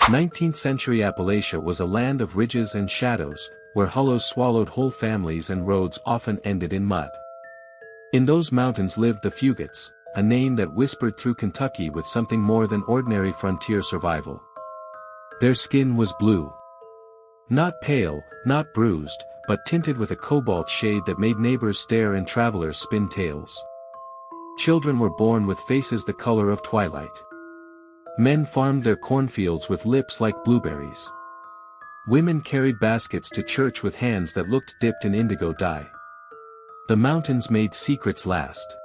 19th century Appalachia was a land of ridges and shadows, where hollows swallowed whole families and roads often ended in mud. In those mountains lived the Fugates, a name that whispered through Kentucky with something more than ordinary frontier survival. Their skin was blue. Not pale, not bruised, but tinted with a cobalt shade that made neighbors stare and travelers spin tales. Children were born with faces the color of twilight. Men farmed their cornfields with lips like blueberries. Women carried baskets to church with hands that looked dipped in indigo dye. The mountains made secrets last.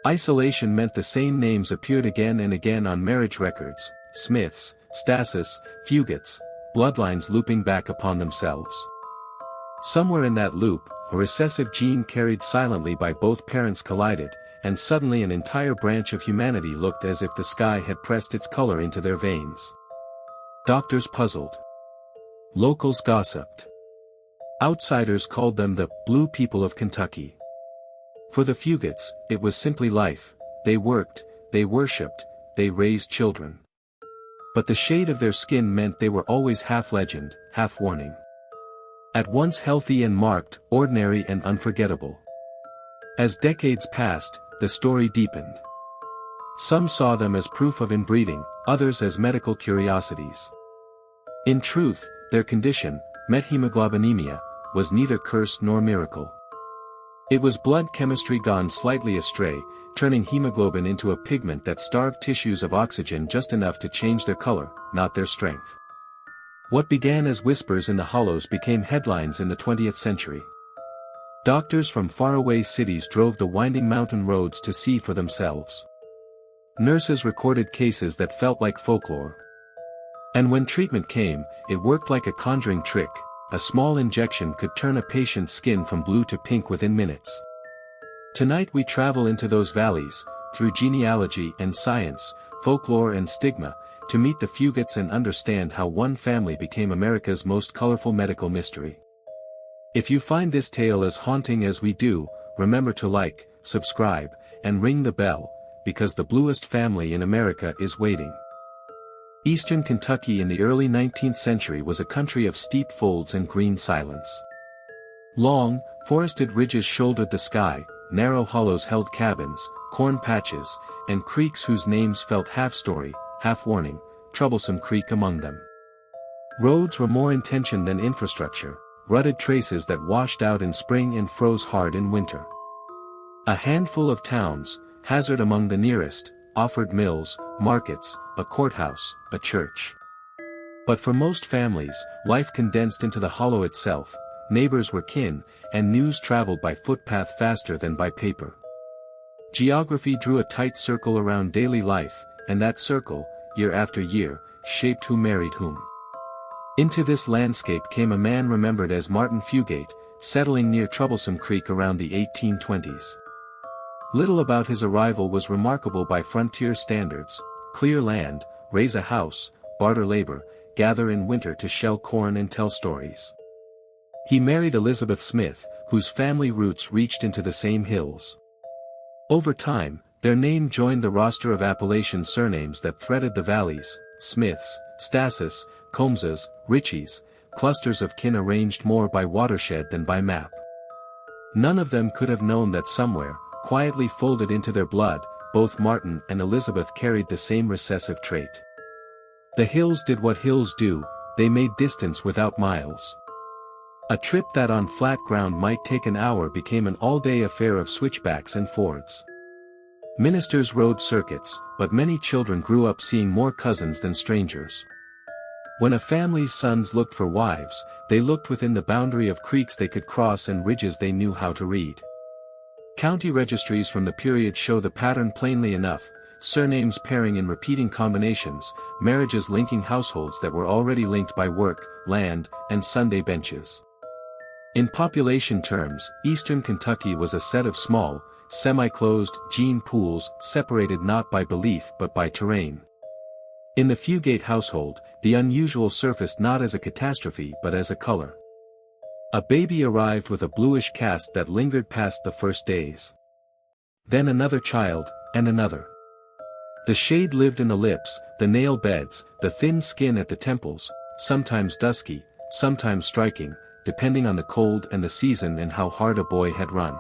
Isolation meant the same names appeared again and again on marriage records: Smiths, Stasis, Fugates, bloodlines looping back upon themselves. Somewhere in that loop, a recessive gene carried silently by both parents collided, and suddenly an entire branch of humanity looked as if the sky had pressed its color into their veins. Doctors puzzled. Locals gossiped. Outsiders called them the blue people of Kentucky. For the Fugates, it was simply life. They worked, they worshipped, they raised children. But the shade of their skin meant they were always half legend, half warning. At once healthy and marked, ordinary and unforgettable. As decades passed, the story deepened. Some saw them as proof of inbreeding, others as medical curiosities. In truth, their condition, methemoglobinemia, was neither curse nor miracle. It was blood chemistry gone slightly astray, turning hemoglobin into a pigment that starved tissues of oxygen just enough to change their color, not their strength. What began as whispers in the hollows became headlines in the 20th century. Doctors from faraway cities drove the winding mountain roads to see for themselves. Nurses recorded cases that felt like folklore. And when treatment came, it worked like a conjuring trick. A small injection could turn a patient's skin from blue to pink within minutes. Tonight we travel into those valleys, through genealogy and science, folklore and stigma, to meet the Fugates and understand how one family became America's most colorful medical mystery. If you find this tale as haunting as we do, remember to like, subscribe, and ring the bell, because the bluest family in America is waiting. Eastern Kentucky in the early 19th century was a country of steep folds and green silence. Long, forested ridges shouldered the sky, narrow hollows held cabins, corn patches, and creeks whose names felt half-story, half-warning, Troublesome Creek among them. Roads were more intention than infrastructure, rutted traces that washed out in spring and froze hard in winter. A handful of towns, Hazard among the nearest, offered mills, markets, a courthouse, a church. But for most families, life condensed into the hollow itself. Neighbors were kin, and news traveled by footpath faster than by paper. Geography drew a tight circle around daily life, and that circle, year after year, shaped who married whom. Into this landscape came a man remembered as Martin Fugate, settling near Troublesome Creek around the 1820s. Little about his arrival was remarkable by frontier standards: clear land, raise a house, barter labor, gather in winter to shell corn and tell stories. He married Elizabeth Smith, whose family roots reached into the same hills. Over time, their name joined the roster of Appalachian surnames that threaded the valleys: Smiths, Stasis, Combses, Richies, clusters of kin arranged more by watershed than by map. None of them could have known that somewhere, quietly folded into their blood, both Martin and Elizabeth carried the same recessive trait. The hills did what hills do, they made distance without miles. A trip that on flat ground might take an hour became an all-day affair of switchbacks and fords. Ministers rode circuits, but many children grew up seeing more cousins than strangers. When a family's sons looked for wives, they looked within the boundary of creeks they could cross and ridges they knew how to read. County registries from the period show the pattern plainly enough: surnames pairing in repeating combinations, marriages linking households that were already linked by work, land, and Sunday benches. In population terms, eastern Kentucky was a set of small, semi-closed gene pools separated not by belief but by terrain. In the Fugate household, the unusual surfaced not as a catastrophe but as a color. A baby arrived with a bluish cast that lingered past the first days. Then another child, and another. The shade lived in the lips, the nail beds, the thin skin at the temples, sometimes dusky, sometimes striking, depending on the cold and the season and how hard a boy had run.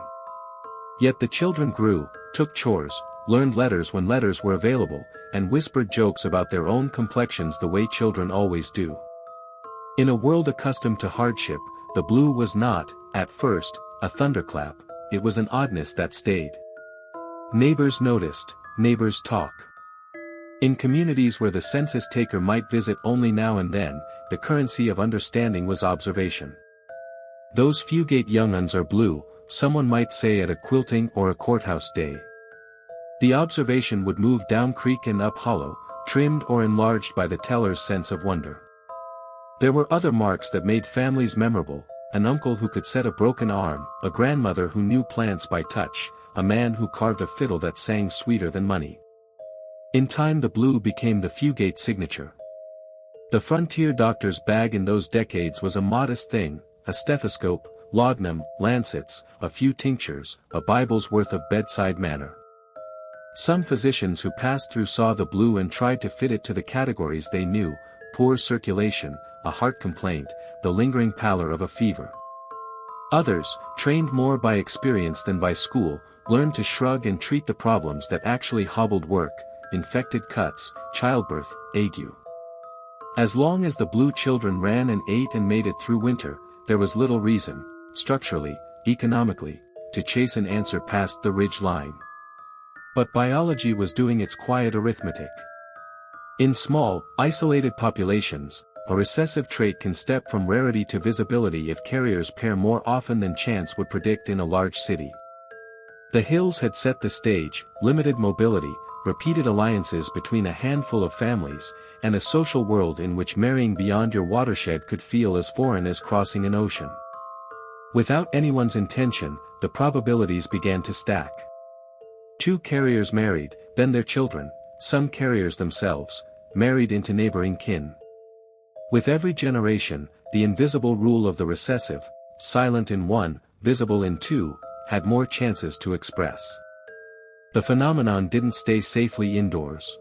Yet the children grew, took chores, learned letters when letters were available, and whispered jokes about their own complexions the way children always do. In a world accustomed to hardship, the blue was not, at first, a thunderclap, it was an oddness that stayed. Neighbors noticed, neighbors talk. In communities where the census taker might visit only now and then, the currency of understanding was observation. Those Fugate young'uns are blue, someone might say at a quilting or a courthouse day. The observation would move down creek and up hollow, trimmed or enlarged by the teller's sense of wonder. There were other marks that made families memorable, an uncle who could set a broken arm, a grandmother who knew plants by touch, a man who carved a fiddle that sang sweeter than money. In time the blue became the Fugate signature. The frontier doctor's bag in those decades was a modest thing, a stethoscope, laudanum, lancets, a few tinctures, a Bible's worth of bedside manner. Some physicians who passed through saw the blue and tried to fit it to the categories they knew: poor circulation, a heart complaint, the lingering pallor of a fever. Others, trained more by experience than by school, learned to shrug and treat the problems that actually hobbled work: infected cuts, childbirth, ague. As long as the blue children ran and ate and made it through winter, there was little reason, structurally, economically, to chase an answer past the ridge line. But biology was doing its quiet arithmetic. In small, isolated populations, a recessive trait can step from rarity to visibility if carriers pair more often than chance would predict in a large city. The hills had set the stage: limited mobility, repeated alliances between a handful of families, and a social world in which marrying beyond your watershed could feel as foreign as crossing an ocean. Without anyone's intention, the probabilities began to stack. 2 carriers married, then their children, some carriers themselves, married into neighboring kin. With every generation, the invisible rule of the recessive, silent in one, visible in two, had more chances to express. The phenomenon didn't stay safely indoors.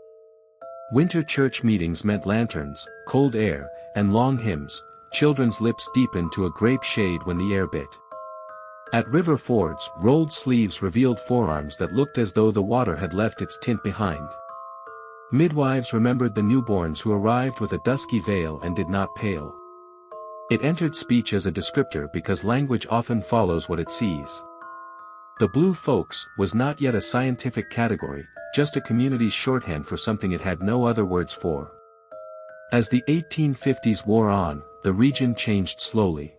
Winter church meetings meant lanterns, cold air, and long hymns. Children's lips deepened to a grape shade when the air bit. At river fords, rolled sleeves revealed forearms that looked as though the water had left its tint behind. Midwives remembered the newborns who arrived with a dusky veil and did not pale. It entered speech as a descriptor because language often follows what it sees. The blue folks was not yet a scientific category, just a community's shorthand for something it had no other words for. As the 1850s wore on, the region changed slowly.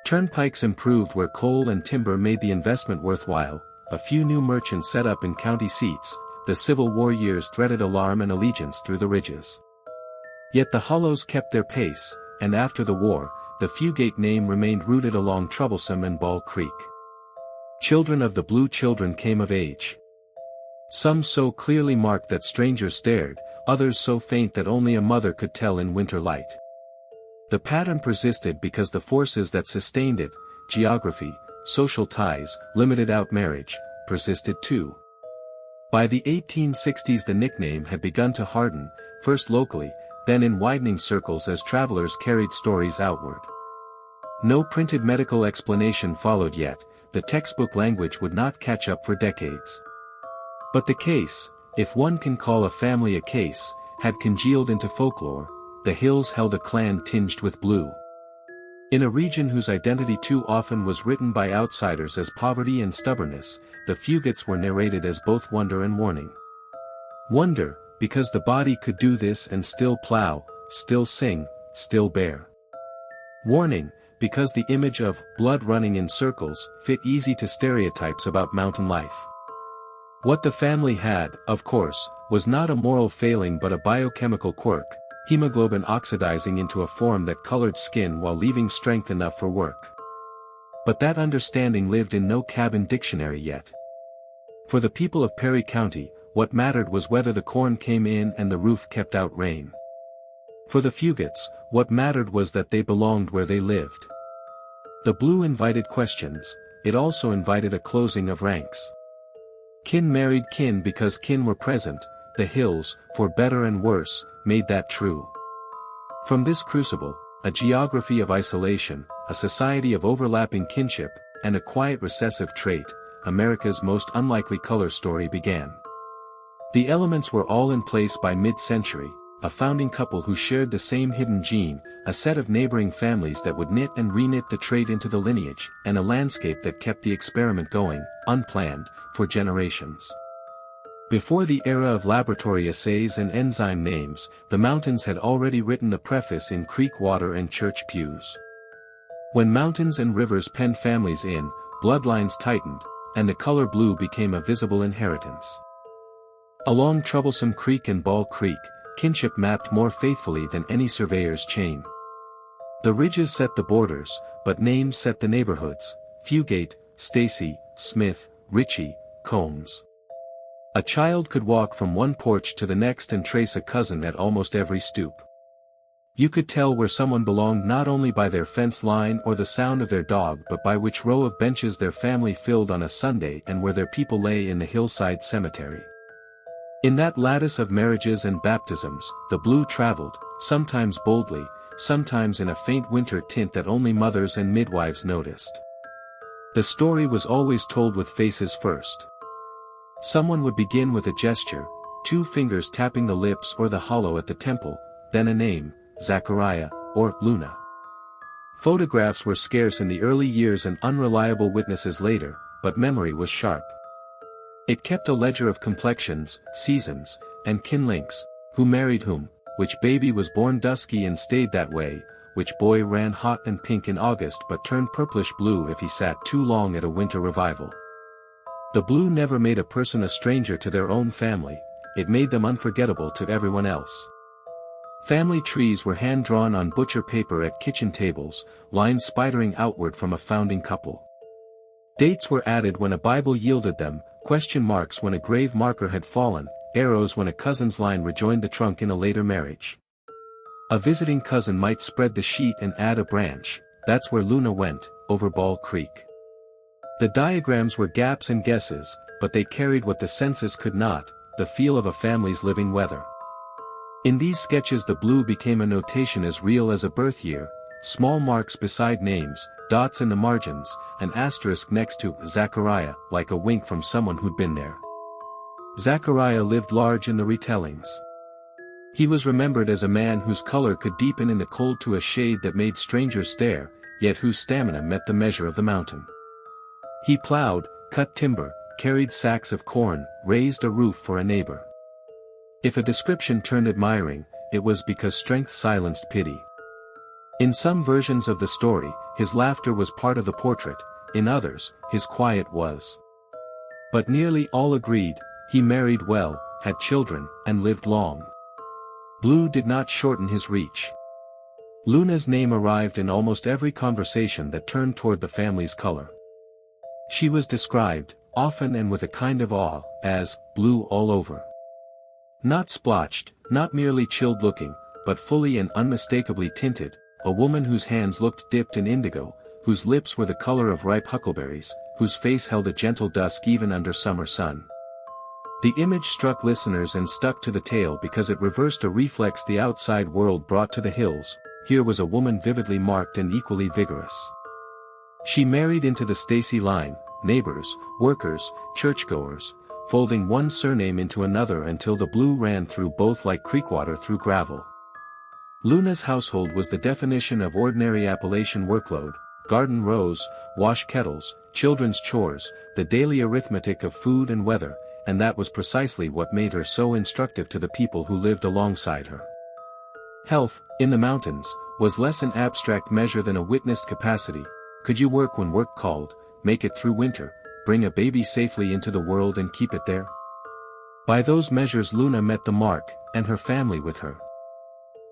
Turnpikes improved where coal and timber made the investment worthwhile, a few new merchants set up in county seats, the Civil War years threaded alarm and allegiance through the ridges. Yet the hollows kept their pace, and after the war, the Fugate name remained rooted along Troublesome and Ball Creek. Children of the blue children came of age. Some so clearly marked that strangers stared, others so faint that only a mother could tell in winter light. The pattern persisted because the forces that sustained it, geography, social ties, limited out marriage, persisted too. By the 1860s the nickname had begun to harden, first locally, then in widening circles as travelers carried stories outward. No printed medical explanation followed yet, the textbook language would not catch up for decades. But the case, if one can call a family a case, had congealed into folklore. The hills held a clan tinged with blue. In a region whose identity too often was written by outsiders as poverty and stubbornness, the Fugates were narrated as both wonder and warning. Wonder, because the body could do this and still plow, still sing, still bear. Warning, because the image of blood running in circles fit easy to stereotypes about mountain life. What the family had, of course, was not a moral failing but a biochemical quirk, hemoglobin oxidizing into a form that colored skin while leaving strength enough for work. But that understanding lived in no cabin dictionary yet. For the people of Perry County, what mattered was whether the corn came in and the roof kept out rain. For the Fugates, what mattered was that they belonged where they lived. The blue invited questions, it also invited a closing of ranks. Kin married kin because kin were present, the hills, for better and worse, made that true. From this crucible, a geography of isolation, a society of overlapping kinship, and a quiet recessive trait, America's most unlikely color story began. The elements were all in place by mid-century, a founding couple who shared the same hidden gene, a set of neighboring families that would knit and reknit the trait into the lineage, and a landscape that kept the experiment going, unplanned, for generations. Before the era of laboratory assays and enzyme names, the mountains had already written the preface in creek water and church pews. When mountains and rivers penned families in, bloodlines tightened, and the color blue became a visible inheritance. Along Troublesome Creek and Ball Creek, kinship mapped more faithfully than any surveyor's chain. The ridges set the borders, but names set the neighborhoods: Fugate, Stacy, Smith, Ritchie, Combs. A child could walk from one porch to the next and trace a cousin at almost every stoop. You could tell where someone belonged not only by their fence line or the sound of their dog but by which row of benches their family filled on a Sunday and where their people lay in the hillside cemetery. In that lattice of marriages and baptisms, the blue traveled, sometimes boldly, sometimes in a faint winter tint that only mothers and midwives noticed. The story was always told with faces first. Someone would begin with a gesture, 2 fingers tapping the lips or the hollow at the temple, then a name, Zachariah, or Luna. Photographs were scarce in the early years and unreliable witnesses later, but memory was sharp. It kept a ledger of complexions, seasons, and kin links, who married whom, which baby was born dusky and stayed that way, which boy ran hot and pink in August but turned purplish blue if he sat too long at a winter revival. The blue never made a person a stranger to their own family, it made them unforgettable to everyone else. Family trees were hand-drawn on butcher paper at kitchen tables, lines spidering outward from a founding couple. Dates were added when a Bible yielded them, question marks when a grave marker had fallen, arrows when a cousin's line rejoined the trunk in a later marriage. A visiting cousin might spread the sheet and add a branch, that's where Luna went, over Ball Creek. The diagrams were gaps and guesses, but they carried what the census could not, the feel of a family's living weather. In these sketches the blue became a notation as real as a birth year, small marks beside names, dots in the margins, an asterisk next to Zachariah, like a wink from someone who'd been there. Zachariah lived large in the retellings. He was remembered as a man whose color could deepen in the cold to a shade that made strangers stare, yet whose stamina met the measure of the mountain. He plowed, cut timber, carried sacks of corn, raised a roof for a neighbor. If a description turned admiring, it was because strength silenced pity. In some versions of the story, his laughter was part of the portrait, in others, his quiet was. But nearly all agreed, he married well, had children, and lived long. Blue did not shorten his reach. Luna's name arrived in almost every conversation that turned toward the family's color. She was described, often and with a kind of awe, as blue all over. Not splotched, not merely chilled-looking, but fully and unmistakably tinted, a woman whose hands looked dipped in indigo, whose lips were the color of ripe huckleberries, whose face held a gentle dusk even under summer sun. The image struck listeners and stuck to the tale because it reversed a reflex the outside world brought to the hills. Here was a woman vividly marked and equally vigorous. She married into the Stacy line, neighbors, workers, churchgoers, folding one surname into another until the blue ran through both like creek water through gravel. Luna's household was the definition of ordinary Appalachian workload: garden rows, wash kettles, children's chores, the daily arithmetic of food and weather, and that was precisely what made her so instructive to the people who lived alongside her. Health, in the mountains, was less an abstract measure than a witnessed capacity. Could you work when work called, make it through winter, bring a baby safely into the world and keep it there? By those measures Luna met the mark, and her family with her.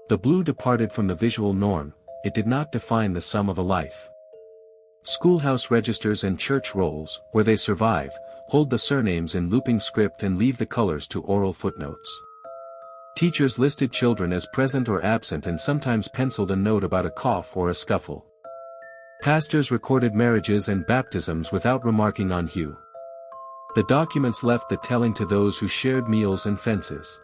The blue departed from the visual norm, it did not define the sum of a life. Schoolhouse registers and church rolls, where they survive, hold the surnames in looping script and leave the colors to oral footnotes. Teachers listed children as present or absent and sometimes penciled a note about a cough or a scuffle. Pastors recorded marriages and baptisms without remarking on hue. The documents left the telling to those who shared meals and fences.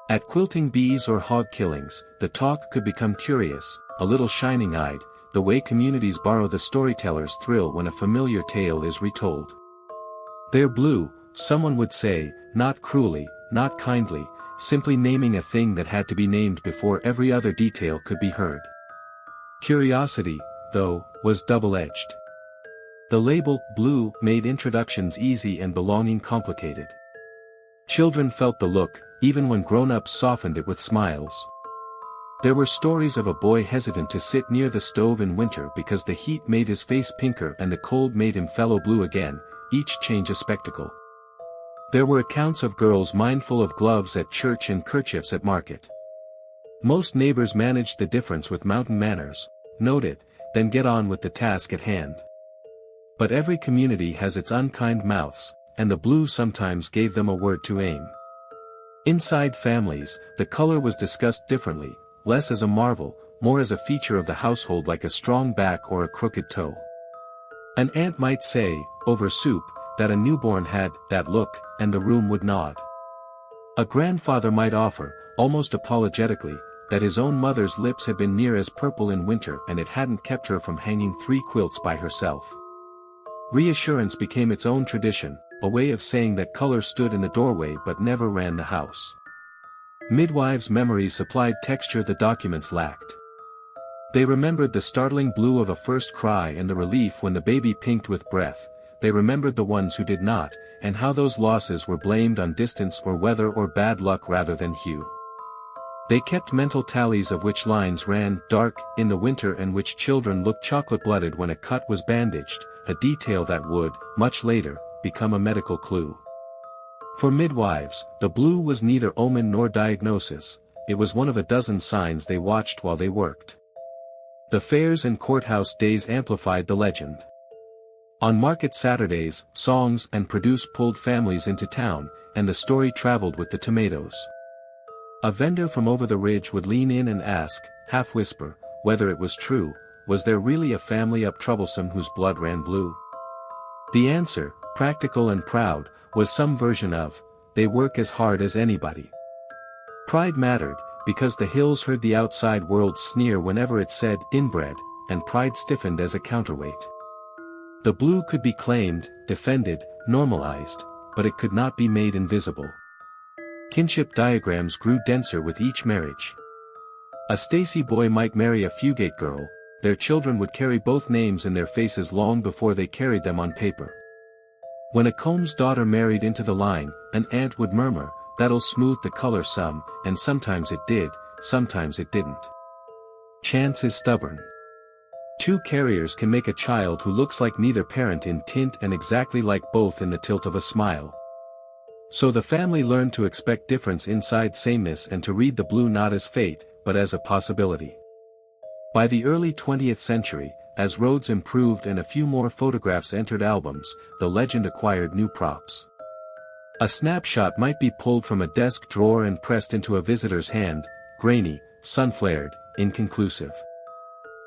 At quilting bees or hog killings, the talk could become curious, a little shining-eyed, the way communities borrow the storyteller's thrill when a familiar tale is retold. "They're blue," someone would say, not cruelly, not kindly, simply naming a thing that had to be named before every other detail could be heard. Curiosity, though, was double-edged. The label, blue, made introductions easy and belonging complicated. Children felt the look, even when grown-ups softened it with smiles. There were stories of a boy hesitant to sit near the stove in winter because the heat made his face pinker and the cold made him fellow blue again, each change a spectacle. There were accounts of girls mindful of gloves at church and kerchiefs at market. Most neighbors managed the difference with mountain manners, note it, then get on with the task at hand. But every community has its unkind mouths, and the blue sometimes gave them a word to aim. Inside families, the color was discussed differently, less as a marvel, more as a feature of the household like a strong back or a crooked toe. An aunt might say, over soup, that a newborn had that look, and the room would nod. A grandfather might offer, almost apologetically, that his own mother's lips had been near as purple in winter and it hadn't kept her from hanging 3 quilts by herself. Reassurance became its own tradition, a way of saying that color stood in the doorway but never ran the house. Midwives' memories supplied texture the documents lacked. They remembered the startling blue of a first cry and the relief when the baby pinked with breath. They remembered the ones who did not, and how those losses were blamed on distance or weather or bad luck rather than hue. They kept mental tallies of which lines ran dark in the winter and which children looked chocolate-blooded when a cut was bandaged, a detail that would, much later, become a medical clue. For midwives, the blue was neither omen nor diagnosis, it was one of a dozen signs they watched while they worked. The fairs and courthouse days amplified the legend. On market Saturdays, songs and produce pulled families into town, and the story traveled with the tomatoes. A vendor from over the ridge would lean in and ask, half-whisper, whether it was true, was there really a family up Troublesome whose blood ran blue? The answer, practical and proud, was some version of, they work as hard as anybody. Pride mattered, because the hills heard the outside world sneer whenever it said inbred, and pride stiffened as a counterweight. The blue could be claimed, defended, normalized, but it could not be made invisible. Kinship diagrams grew denser with each marriage. A Stacy boy might marry a Fugate girl, their children would carry both names in their faces long before they carried them on paper. When a Combs daughter married into the line, an aunt would murmur, that'll smooth the color some, and sometimes it did, sometimes it didn't. Chance is stubborn. 2 carriers can make a child who looks like neither parent in tint and exactly like both in the tilt of a smile. So the family learned to expect difference inside sameness and to read the blue not as fate, but as a possibility. By the early 20th century, as roads improved and a few more photographs entered albums, the legend acquired new props. A snapshot might be pulled from a desk drawer and pressed into a visitor's hand, grainy, sun-flared, inconclusive.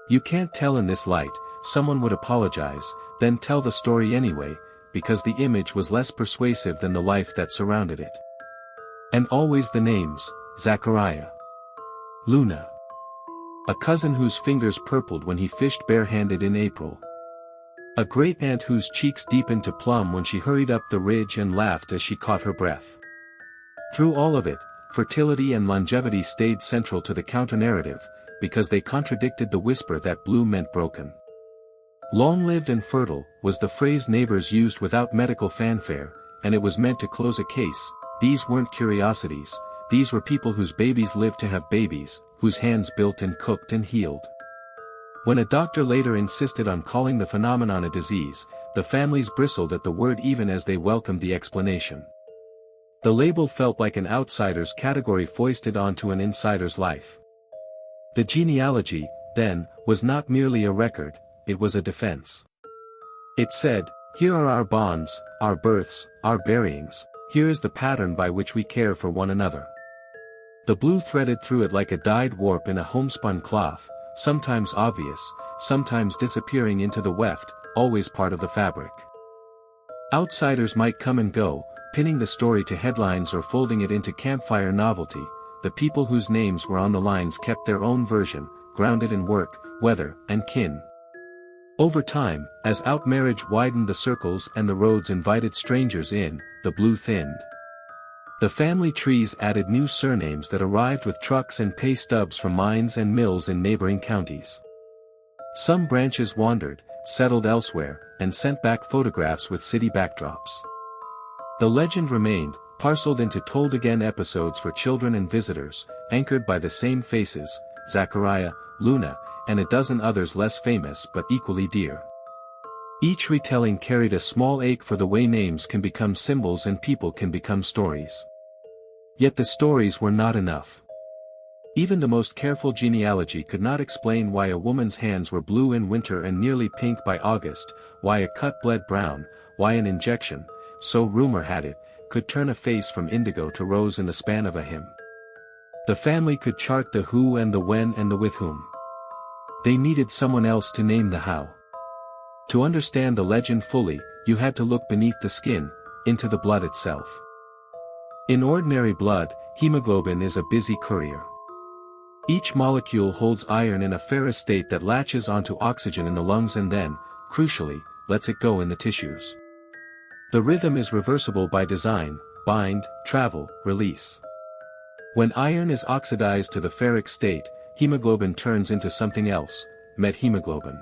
You can't tell in this light, someone would apologize, then tell the story anyway, because the image was less persuasive than the life that surrounded it. And always the names, Zachariah. Luna. A cousin whose fingers purpled when he fished barehanded in April. A great-aunt whose cheeks deepened to plum when she hurried up the ridge and laughed as she caught her breath. Through all of it, fertility and longevity stayed central to the counter-narrative, because they contradicted the whisper that blue meant broken. Long-lived and fertile, was the phrase neighbors used without medical fanfare, and it was meant to close a case. These weren't curiosities, these were people whose babies lived to have babies, whose hands built and cooked and healed. When a doctor later insisted on calling the phenomenon a disease, the families bristled at the word even as they welcomed the explanation. The label felt like an outsider's category foisted onto an insider's life. The genealogy, then, was not merely a record, it was a defense. It said, here are our bonds, our births, our buryings, here is the pattern by which we care for one another. The blue threaded through it like a dyed warp in a homespun cloth, sometimes obvious, sometimes disappearing into the weft, always part of the fabric. Outsiders might come and go, pinning the story to headlines or folding it into campfire novelty. The people whose names were on the lines kept their own version, grounded in work, weather, and kin. Over time, as outmarriage widened the circles and the roads invited strangers in, the blue thinned. The family trees added new surnames that arrived with trucks and pay stubs from mines and mills in neighboring counties. Some branches wandered, settled elsewhere, and sent back photographs with city backdrops. The legend remained, parceled into told-again episodes for children and visitors, anchored by the same faces, Zachariah, Luna, and a dozen others less famous but equally dear. Each retelling carried a small ache for the way names can become symbols and people can become stories. Yet the stories were not enough. Even the most careful genealogy could not explain why a woman's hands were blue in winter and nearly pink by August, why a cut bled brown, why an injection, so rumor had it, could turn a face from indigo to rose in the span of a hymn. The family could chart the who and the when and the with whom. They needed someone else to name the how. To understand the legend fully, you had to look beneath the skin, into the blood itself. In ordinary blood, hemoglobin is a busy courier. Each molecule holds iron in a ferrous state that latches onto oxygen in the lungs and then, crucially, lets it go in the tissues. The rhythm is reversible by design: bind, travel, release. When iron is oxidized to the ferric state, hemoglobin turns into something else: methemoglobin.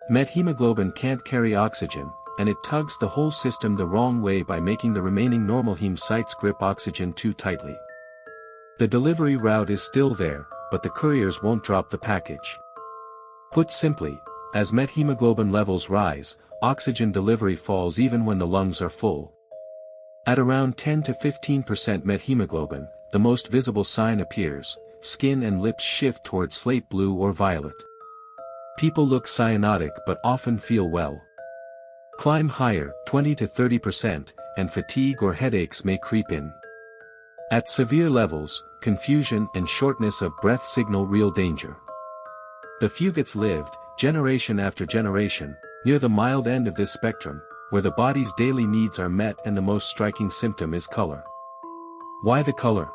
Methemoglobin can't carry oxygen, and it tugs the whole system the wrong way by making the remaining normal heme sites grip oxygen too tightly. The delivery route is still there, but the couriers won't drop the package. Put simply, as methemoglobin levels rise, oxygen delivery falls even when the lungs are full. At around 10 to 15% methemoglobin, the most visible sign appears: skin and lips shift toward slate blue or violet. People look cyanotic but often feel well. Climb higher, 20 to 30%, and fatigue or headaches may creep in. At severe levels, confusion and shortness of breath signal real danger. The Fugates lived, generation after generation, near the mild end of this spectrum, where the body's daily needs are met and the most striking symptom is color. Why the color?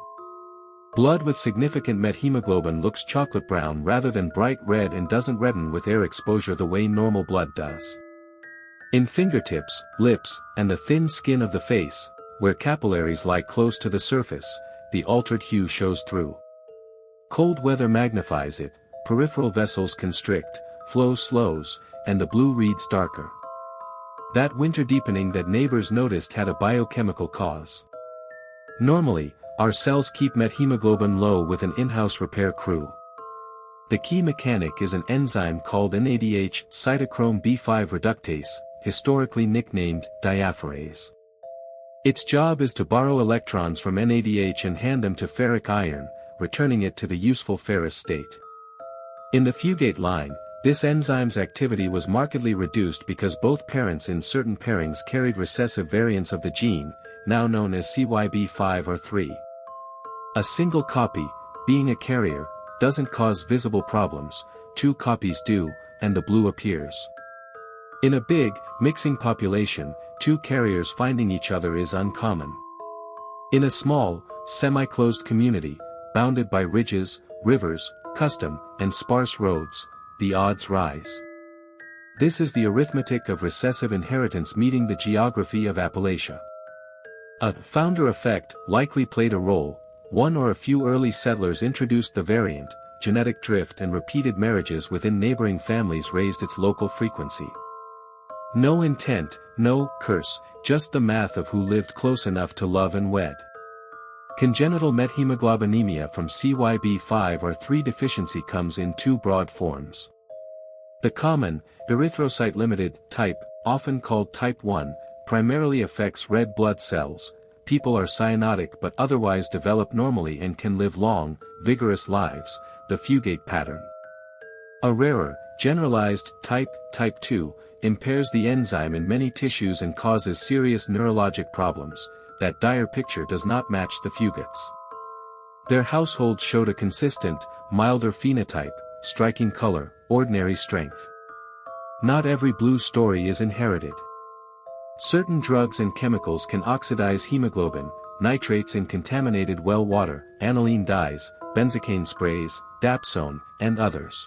Blood with significant methemoglobin looks chocolate brown rather than bright red and doesn't redden with air exposure the way normal blood does. In fingertips, lips, and the thin skin of the face, where capillaries lie close to the surface, the altered hue shows through. Cold weather magnifies it, peripheral vessels constrict, flow slows, and the blue reads darker. That winter deepening that neighbors noticed had a biochemical cause. Normally, our cells keep methemoglobin low with an in-house repair crew. The key mechanic is an enzyme called NADH cytochrome B5 reductase, historically nicknamed diapherase. Its job is to borrow electrons from NADH and hand them to ferric iron, returning it to the useful ferrous state. In the Fugate line, this enzyme's activity was markedly reduced because both parents in certain pairings carried recessive variants of the gene, now known as CYB5 or 3. A single copy, being a carrier, doesn't cause visible problems, 2 copies do, and the blue appears. In a big, mixing population, 2 carriers finding each other is uncommon. In a small, semi-closed community, bounded by ridges, rivers, custom, and sparse roads, the odds rise. This is the arithmetic of recessive inheritance meeting the geography of Appalachia. A founder effect likely played a role. One or a few early settlers introduced the variant, genetic drift and repeated marriages within neighboring families raised its local frequency. No intent, no curse, just the math of who lived close enough to love and wed. Congenital methemoglobinemia from CYB5 or 3 deficiency comes in 2 broad forms. The common, erythrocyte-limited, type, often called type 1, primarily affects red blood cells. People are cyanotic but otherwise develop normally and can live long, vigorous lives, the Fugate pattern. A rarer, generalized, type 2, impairs the enzyme in many tissues and causes serious neurologic problems. That dire picture does not match the Fugates. Their household showed a consistent, milder phenotype, striking color, ordinary strength. Not every blue story is inherited. Certain drugs and chemicals can oxidize hemoglobin, nitrates in contaminated well water, aniline dyes, benzocaine sprays, dapsone, and others.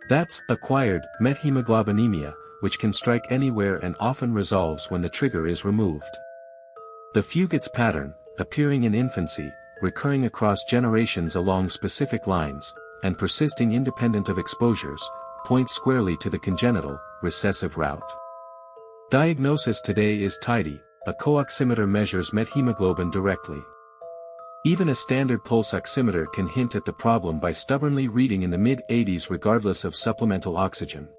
That's acquired methemoglobinemia, which can strike anywhere and often resolves when the trigger is removed. The Fugates pattern, appearing in infancy, recurring across generations along specific lines, and persisting independent of exposures, points squarely to the congenital, recessive route. Diagnosis today is tidy, a co-oximeter measures methemoglobin directly. Even a standard pulse oximeter can hint at the problem by stubbornly reading in the mid-80s regardless of supplemental oxygen.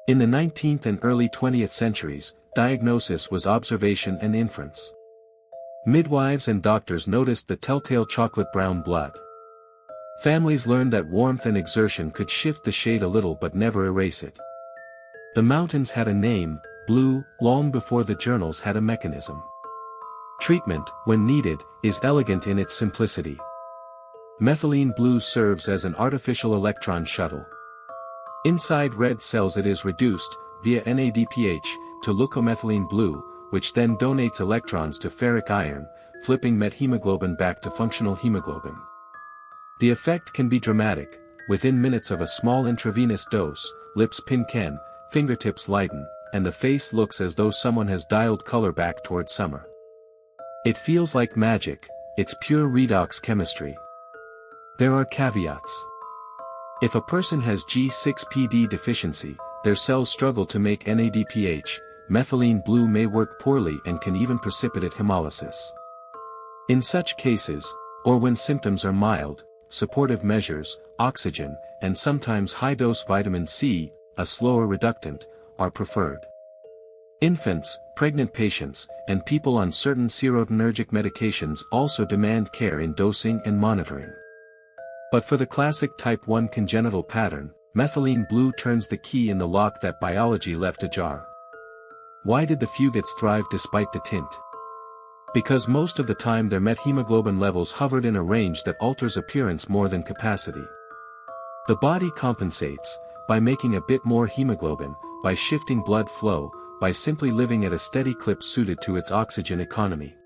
In the 19th and early 20th centuries, diagnosis was observation and inference. Midwives and doctors noticed the telltale chocolate-brown blood. Families learned that warmth and exertion could shift the shade a little but never erase it. The mountains had a name, blue, long before the journals had a mechanism. Treatment, when needed, is elegant in its simplicity. Methylene blue serves as an artificial electron shuttle. Inside red cells it is reduced, via NADPH, to leucomethylene blue, which then donates electrons to ferric iron, flipping methemoglobin back to functional hemoglobin. The effect can be dramatic. Within minutes of a small intravenous dose, lips pinken, fingertips lighten, and the face looks as though someone has dialed color back toward summer. It feels like magic, it's pure redox chemistry. There are caveats. If a person has G6PD deficiency, their cells struggle to make NADPH, methylene blue may work poorly and can even precipitate hemolysis. In such cases, or when symptoms are mild, supportive measures, oxygen, and sometimes high-dose vitamin C, a slower reductant, are preferred. Infants, pregnant patients, and people on certain serotonergic medications also demand care in dosing and monitoring. But for the classic type 1 congenital pattern, methylene blue turns the key in the lock that biology left ajar. Why did the Fugates thrive despite the tint? Because most of the time their methemoglobin levels hovered in a range that alters appearance more than capacity. The body compensates, by making a bit more hemoglobin, by shifting blood flow, by simply living at a steady clip suited to its oxygen economy.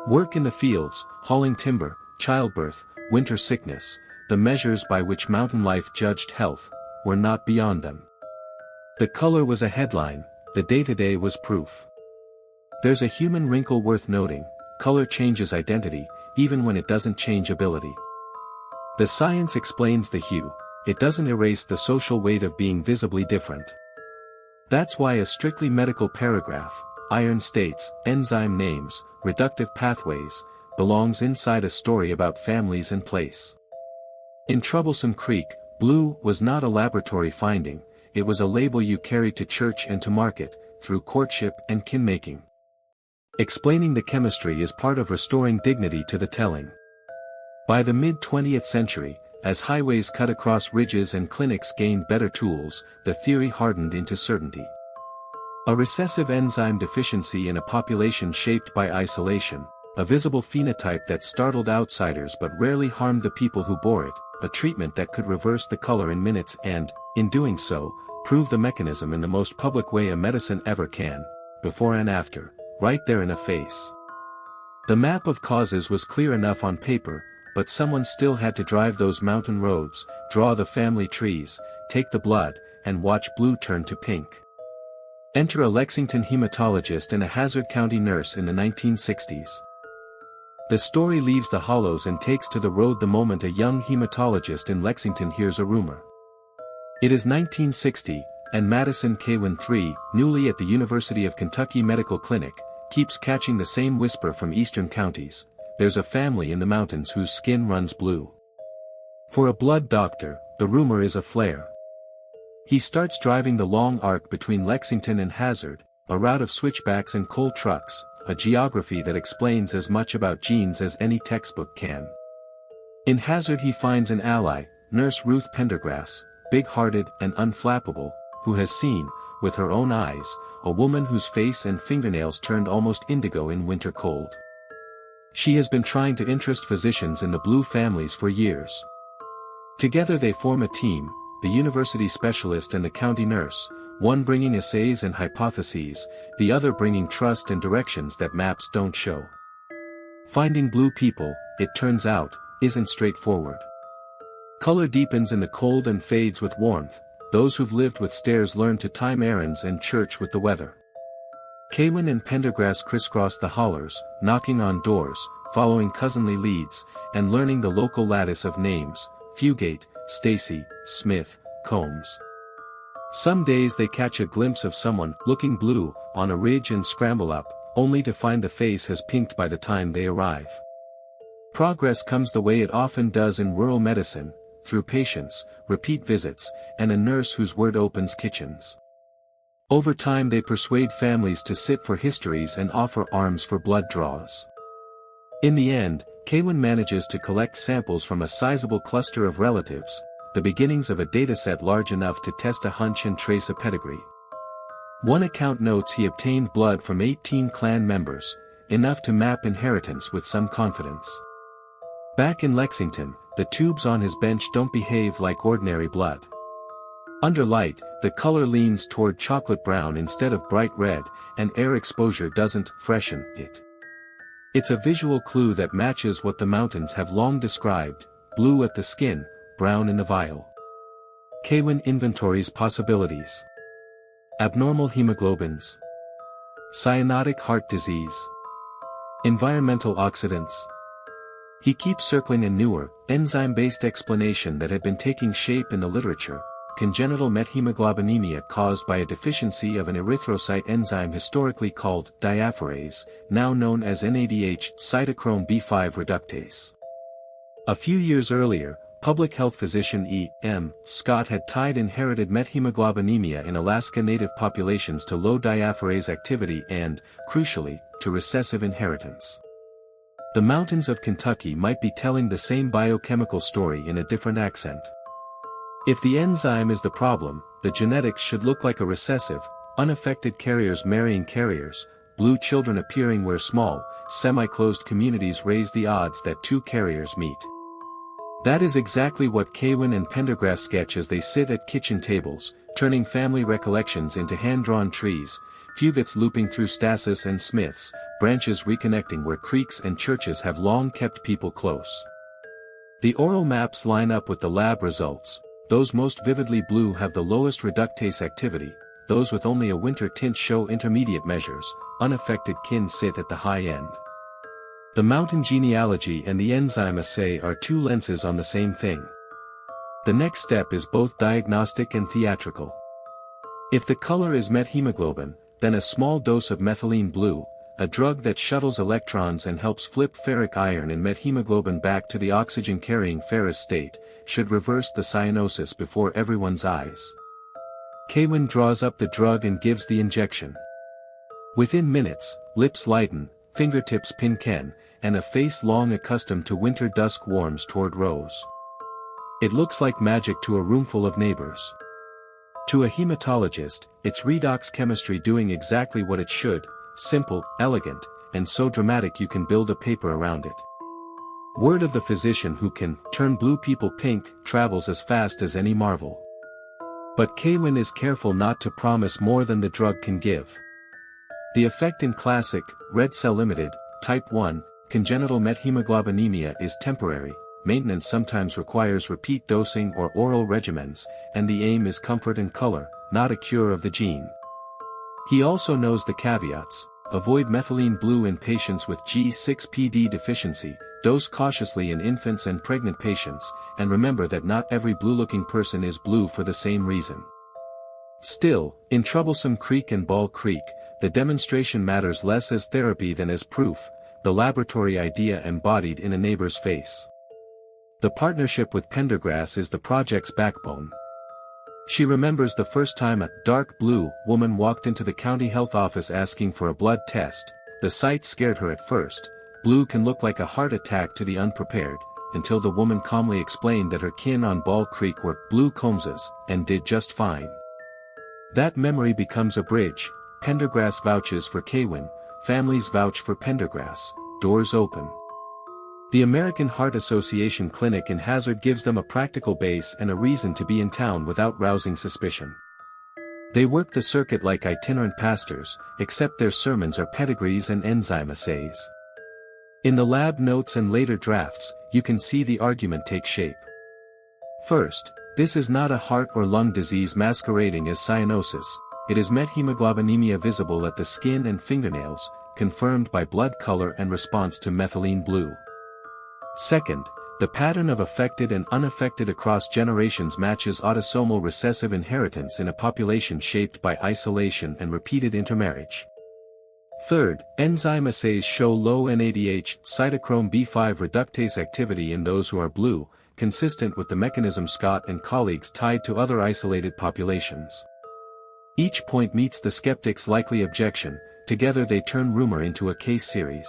Work in the fields, hauling timber, childbirth, winter sickness, the measures by which mountain life judged health, were not beyond them. The color was a headline, the day-to-day was proof. There's a human wrinkle worth noting: color changes identity, even when it doesn't change ability. The science explains the hue, it doesn't erase the social weight of being visibly different. That's why a strictly medical paragraph, iron states, enzyme names, reductive pathways, belongs inside a story about families and place. In Troublesome Creek, blue was not a laboratory finding, it was a label you carried to church and to market, through courtship and kin-making. Explaining the chemistry is part of restoring dignity to the telling. By the mid-20th century, as highways cut across ridges and clinics gained better tools, the theory hardened into certainty. A recessive enzyme deficiency in a population shaped by isolation, a visible phenotype that startled outsiders but rarely harmed the people who bore it, a treatment that could reverse the color in minutes and, in doing so, prove the mechanism in the most public way a medicine ever can, before and after, right there in a face. The map of causes was clear enough on paper, but someone still had to drive those mountain roads, draw the family trees, take the blood, and watch blue turn to pink. Enter a Lexington hematologist and a Hazard County nurse in the 1960s. The story leaves the hollows and takes to the road the moment a young hematologist in Lexington hears a rumor. It is 1960, and Madison Kewin III, newly at the University of Kentucky Medical Clinic, keeps catching the same whisper from eastern counties: there's a family in the mountains whose skin runs blue. For a blood doctor, the rumor is a flare. He starts driving the long arc between Lexington and Hazard, a route of switchbacks and coal trucks, a geography that explains as much about genes as any textbook can. In Hazard he finds an ally, Nurse Ruth Pendergrass, big-hearted and unflappable, who has seen, with her own eyes, a woman whose face and fingernails turned almost indigo in winter cold. She has been trying to interest physicians in the blue families for years. Together they form a team, the university specialist and the county nurse, one bringing essays and hypotheses, the other bringing trust and directions that maps don't show. Finding blue people, it turns out, isn't straightforward. Color deepens in the cold and fades with warmth. Those who've lived with stairs learn to time errands and church with the weather. Cawan and Pendergrass crisscross the hollers, knocking on doors, following cousinly leads, and learning the local lattice of names: Fugate, Stacy, Smith, Combs. Some days they catch a glimpse of someone looking blue on a ridge and scramble up, only to find the face has pinked by the time they arrive. Progress comes the way it often does in rural medicine, through patience, repeat visits, and a nurse whose word opens kitchens. Over time they persuade families to sit for histories and offer arms for blood draws. In the end, Cawan manages to collect samples from a sizable cluster of relatives, the beginnings of a dataset large enough to test a hunch and trace a pedigree. One account notes he obtained blood from 18 clan members, enough to map inheritance with some confidence. Back in Lexington, the tubes on his bench don't behave like ordinary blood. Under light, the color leans toward chocolate brown instead of bright red, and air exposure doesn't freshen it. It's a visual clue that matches what the mountains have long described: blue at the skin, brown in the vial. Cawan inventories possibilities. Abnormal hemoglobins. Cyanotic heart disease. Environmental oxidants. He keeps circling a newer, enzyme-based explanation that had been taking shape in the literature: congenital methemoglobinemia caused by a deficiency of an erythrocyte enzyme historically called diapherase, now known as NADH cytochrome B5 reductase. A few years earlier, public health physician E.M. Scott had tied inherited methemoglobinemia in Alaska Native populations to low diapherase activity and, crucially, to recessive inheritance. The mountains of Kentucky might be telling the same biochemical story in a different accent. If the enzyme is the problem, the genetics should look like a recessive: unaffected carriers marrying carriers, blue children appearing where small, semi-closed communities raise the odds that two carriers meet. That is exactly what Cawan and Pendergrass sketch as they sit at kitchen tables, turning family recollections into hand-drawn trees, Fugates looping through Stasis and Smiths, branches reconnecting where creeks and churches have long kept people close. The oral maps line up with the lab results. Those most vividly blue have the lowest reductase activity, those with only a winter tint show intermediate measures, unaffected kin sit at the high end. The mountain genealogy and the enzyme assay are two lenses on the same thing. The next step is both diagnostic and theatrical. If the color is methemoglobin, then a small dose of methylene blue, a drug that shuttles electrons and helps flip ferric iron and methemoglobin back to the oxygen-carrying ferrous state, should reverse the cyanosis before everyone's eyes. Cawan draws up the drug and gives the injection. Within minutes, lips lighten, fingertips pin-ken, and a face long accustomed to winter dusk warms toward rose. It looks like magic to a roomful of neighbors. To a hematologist, it's redox chemistry doing exactly what it should: simple, elegant, and so dramatic you can build a paper around it. Word of the physician who can turn blue people pink travels as fast as any marvel. But Cawan is careful not to promise more than the drug can give. The effect in classic, red cell limited, type 1, congenital methemoglobinemia is temporary. Maintenance sometimes requires repeat dosing or oral regimens, and the aim is comfort and color, not a cure of the gene. He also knows the caveats: avoid methylene blue in patients with G6PD deficiency, dose cautiously in infants and pregnant patients, and remember that not every blue-looking person is blue for the same reason. Still, in Troublesome Creek and Ball Creek, the demonstration matters less as therapy than as proof, the laboratory idea embodied in a neighbor's face. The partnership with Pendergrass is the project's backbone. She remembers the first time a dark blue woman walked into the county health office asking for a blood test. The sight scared her at first. Blue can look like a heart attack to the unprepared, until the woman calmly explained that her kin on Ball Creek were blue Combses, and did just fine. That memory becomes a bridge. Pendergrass vouches for Cawan, families vouch for Pendergrass, doors open. The American Heart Association clinic in Hazard gives them a practical base and a reason to be in town without rousing suspicion. They work the circuit like itinerant pastors, except their sermons are pedigrees and enzyme essays. In the lab notes and later drafts, you can see the argument take shape. First, this is not a heart or lung disease masquerading as cyanosis, it is methemoglobinemia visible at the skin and fingernails, confirmed by blood color and response to methylene blue. Second, the pattern of affected and unaffected across generations matches autosomal recessive inheritance in a population shaped by isolation and repeated intermarriage. Third, enzyme assays show low NADH cytochrome B5 reductase activity in those who are blue, consistent with the mechanism Scott and colleagues tied to other isolated populations. Each point meets the skeptic's likely objection, together they turn rumor into a case series.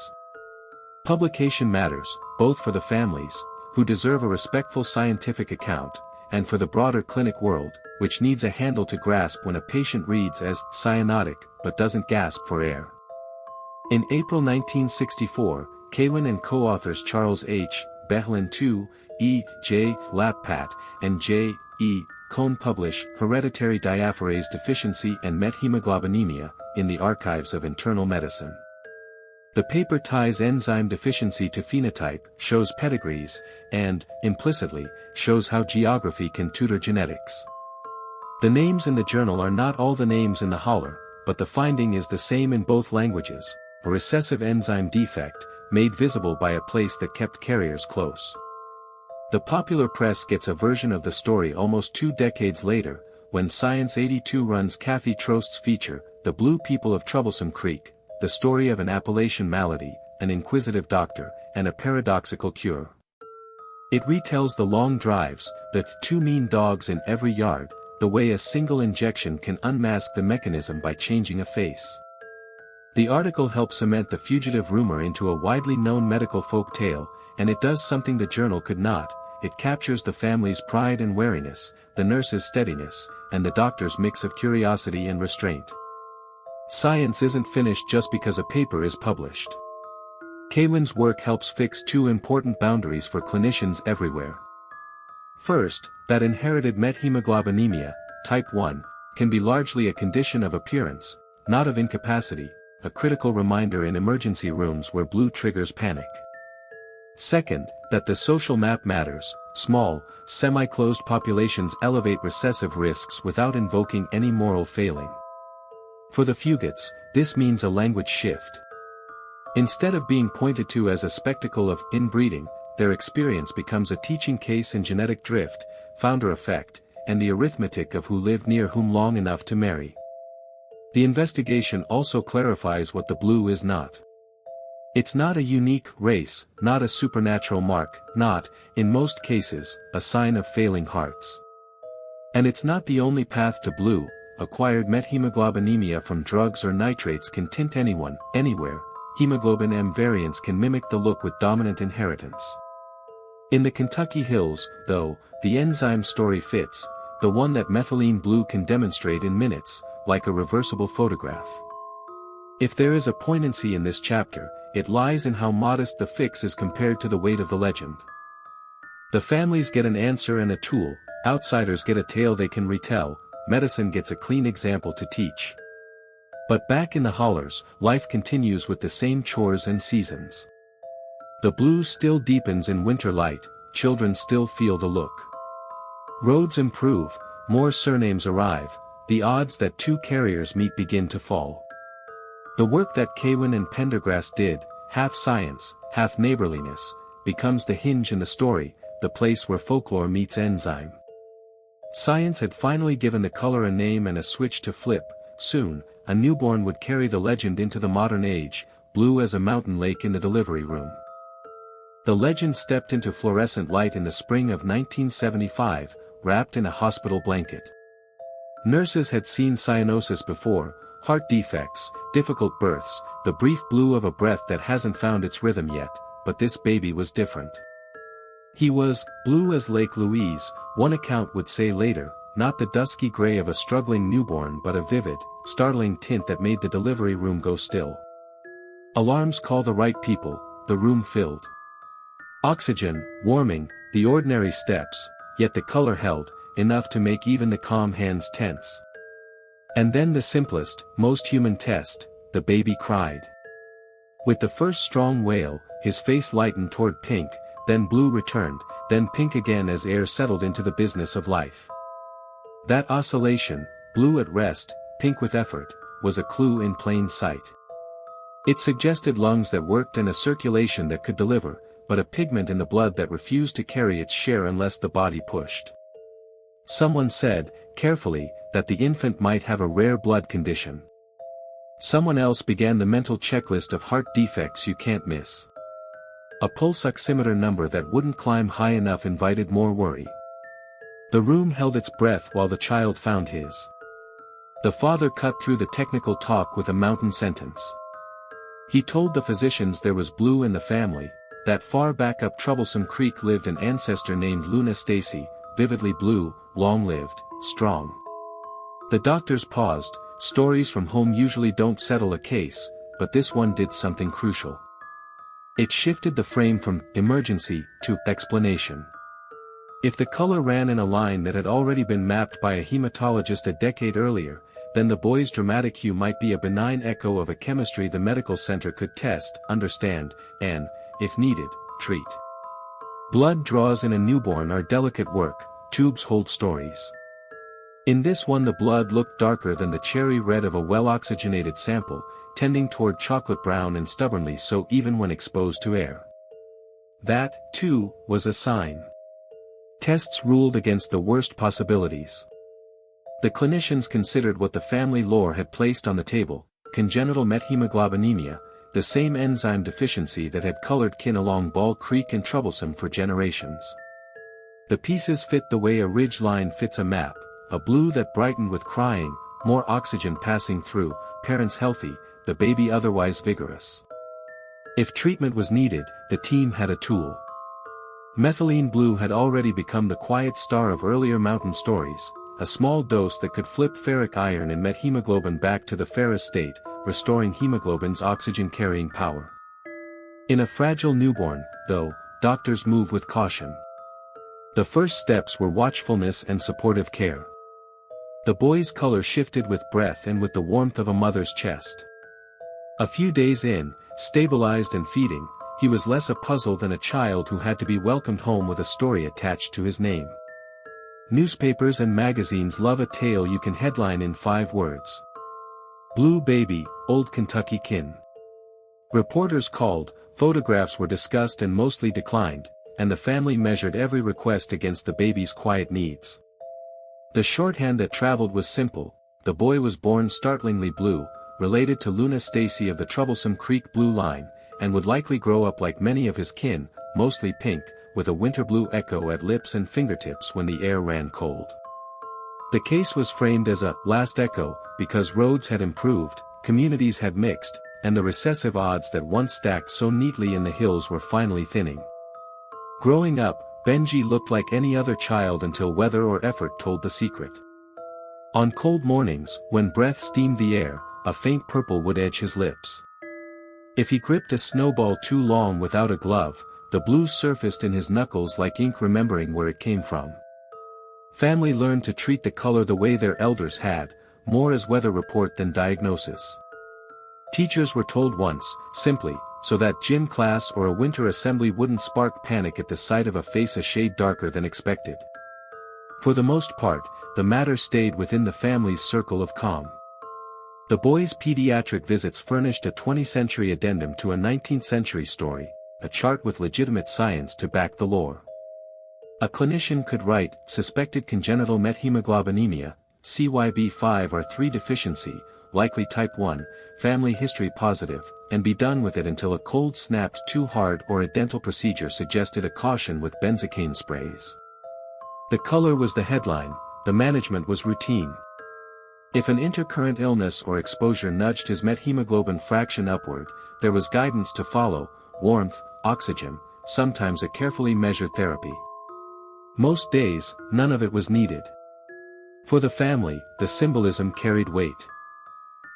Publication matters, both for the families, who deserve a respectful scientific account, and for the broader clinic world, which needs a handle to grasp when a patient reads as cyanotic but doesn't gasp for air. In April 1964, Kaywin and co-authors Charles H. Behlin II, E. J. Lappat, and J. E. Cohn publish Hereditary Diaphrase Deficiency and Methemoglobinemia in the Archives of Internal Medicine. The paper ties enzyme deficiency to phenotype, shows pedigrees, and, implicitly, shows how geography can tutor genetics. The names in the journal are not all the names in the holler, but the finding is the same in both languages, a recessive enzyme defect, made visible by a place that kept carriers close. The popular press gets a version of the story almost 2 decades later, when Science 82 runs Kathy Trost's feature, The Blue People of Troublesome Creek, the story of an Appalachian malady, an inquisitive doctor, and a paradoxical cure. It retells the long drives, the 2 mean dogs in every yard, the way a single injection can unmask the mechanism by changing a face. The article helps cement the fugitive rumor into a widely known medical folk tale, and it does something the journal could not, it captures the family's pride and wariness, the nurse's steadiness, and the doctor's mix of curiosity and restraint. Science isn't finished just because a paper is published. Kaywin's work helps fix 2 important boundaries for clinicians everywhere. First, that inherited methemoglobinemia, type 1, can be largely a condition of appearance, not of incapacity, a critical reminder in emergency rooms where blue triggers panic. Second, that the social map matters, small, semi-closed populations elevate recessive risks without invoking any moral failing. For the Fugates, this means a language shift. Instead of being pointed to as a spectacle of inbreeding, their experience becomes a teaching case in genetic drift, founder effect, and the arithmetic of who lived near whom long enough to marry. The investigation also clarifies what the blue is not. It's not a unique race, not a supernatural mark, not, in most cases, a sign of failing hearts. And it's not the only path to blue. Acquired methemoglobinemia from drugs or nitrates can tint anyone, anywhere. Hemoglobin M variants can mimic the look with dominant inheritance. In the Kentucky hills, though, the enzyme story fits, the one that methylene blue can demonstrate in minutes, like a reversible photograph. If there is a poignancy in this chapter, it lies in how modest the fix is compared to the weight of the legend. The families get an answer and a tool, outsiders get a tale they can retell, medicine gets a clean example to teach. But back in the hollers, life continues with the same chores and seasons. The blue still deepens in winter light, children still feel the look. Roads improve, more surnames arrive, the odds that 2 carriers meet begin to fall. The work that Kaywin and Pendergrass did, half science, half neighborliness, becomes the hinge in the story, the place where folklore meets enzyme. Science had finally given the color a name and a switch to flip. Soon, a newborn would carry the legend into the modern age, blue as a mountain lake in the delivery room. The legend stepped into fluorescent light in the spring of 1975, wrapped in a hospital blanket. Nurses had seen cyanosis before, heart defects, difficult births, the brief blue of a breath that hasn't found its rhythm yet, but this baby was different. He was blue as Lake Louise, one account would say later, not the dusky gray of a struggling newborn but a vivid, startling tint that made the delivery room go still. Alarms call the right people, the room filled. Oxygen, warming, the ordinary steps, yet the color held, enough to make even the calm hands tense. And then the simplest, most human test, the baby cried. With the first strong wail, his face lightened toward pink, then blue returned, then pink again as air settled into the business of life. That oscillation, blue at rest, pink with effort, was a clue in plain sight. It suggested lungs that worked and a circulation that could deliver, but a pigment in the blood that refused to carry its share unless the body pushed. Someone said, carefully, that the infant might have a rare blood condition. Someone else began the mental checklist of heart defects you can't miss. A pulse oximeter number that wouldn't climb high enough invited more worry. The room held its breath while the child found his. The father cut through the technical talk with a mountain sentence. He told the physicians there was blue in the family, that far back up Troublesome Creek lived an ancestor named Luna Stacy, vividly blue, long-lived, strong. The doctors paused. Stories from home usually don't settle a case, but this one did something crucial. It shifted the frame from emergency to explanation. If the color ran in a line that had already been mapped by a hematologist a decade earlier, then the boy's dramatic hue might be a benign echo of a chemistry the medical center could test, understand, and, if needed, treat. Blood draws in a newborn are delicate work, tubes hold stories. In this one the blood looked darker than the cherry red of a well-oxygenated sample, tending toward chocolate brown and stubbornly so even when exposed to air. That, too, was a sign. Tests ruled against the worst possibilities. The clinicians considered what the family lore had placed on the table, congenital methemoglobinemia, the same enzyme deficiency that had colored kin along Ball Creek and Troublesome for generations. The pieces fit the way a ridge line fits a map. A blue that brightened with crying, more oxygen passing through, parents healthy, the baby otherwise vigorous. If treatment was needed, the team had a tool. Methylene blue had already become the quiet star of earlier mountain stories, a small dose that could flip ferric iron and methemoglobin back to the ferrous state, restoring hemoglobin's oxygen-carrying power. In a fragile newborn, though, doctors move with caution. The first steps were watchfulness and supportive care. The boy's color shifted with breath and with the warmth of a mother's chest. A few days in, stabilized and feeding, he was less a puzzle than a child who had to be welcomed home with a story attached to his name. Newspapers and magazines love a tale you can headline in 5 words. Blue baby, old Kentucky kin. Reporters called, photographs were discussed and mostly declined, and the family measured every request against the baby's quiet needs. The shorthand that traveled was simple: the boy was born startlingly blue, related to Luna Stacy of the Troublesome Creek blue line, and would likely grow up like many of his kin, mostly pink, with a winter blue echo at lips and fingertips when the air ran cold. The case was framed as a last echo, because roads had improved, communities had mixed, and the recessive odds that once stacked so neatly in the hills were finally thinning. Growing up, Benji looked like any other child until weather or effort told the secret. On cold mornings, when breath steamed the air, a faint purple would edge his lips. If he gripped a snowball too long without a glove, the blue surfaced in his knuckles like ink, remembering where it came from. Family learned to treat the color the way their elders had, more as weather report than diagnosis. Teachers were told once, simply, so that gym class or a winter assembly wouldn't spark panic at the sight of a face a shade darker than expected. For the most part, the matter stayed within the family's circle of calm. The boy's pediatric visits furnished a 20th-century addendum to a 19th-century story, a chart with legitimate science to back the lore. A clinician could write, suspected congenital methemoglobinemia, CYB5R3 deficiency, likely type 1, family history positive, and be done with it until a cold snapped too hard or a dental procedure suggested a caution with benzocaine sprays. The color was the headline, the management was routine. If an intercurrent illness or exposure nudged his methemoglobin fraction upward, there was guidance to follow: warmth, oxygen, sometimes a carefully measured therapy. Most days, none of it was needed. For the family, the symbolism carried weight.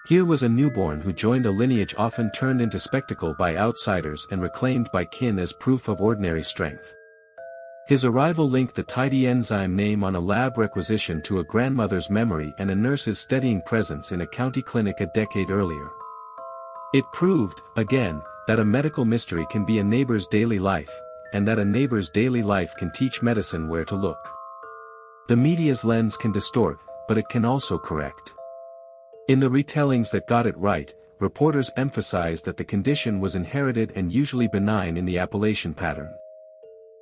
Here was a newborn who joined a lineage often turned into spectacle by outsiders and reclaimed by kin as proof of ordinary strength. His arrival linked the tidy enzyme name on a lab requisition to a grandmother's memory and a nurse's steadying presence in a county clinic a decade earlier. It proved, again, that a medical mystery can be a neighbor's daily life, and that a neighbor's daily life can teach medicine where to look. The media's lens can distort, but it can also correct. In the retellings that got it right, reporters emphasized that the condition was inherited and usually benign in the Appalachian pattern.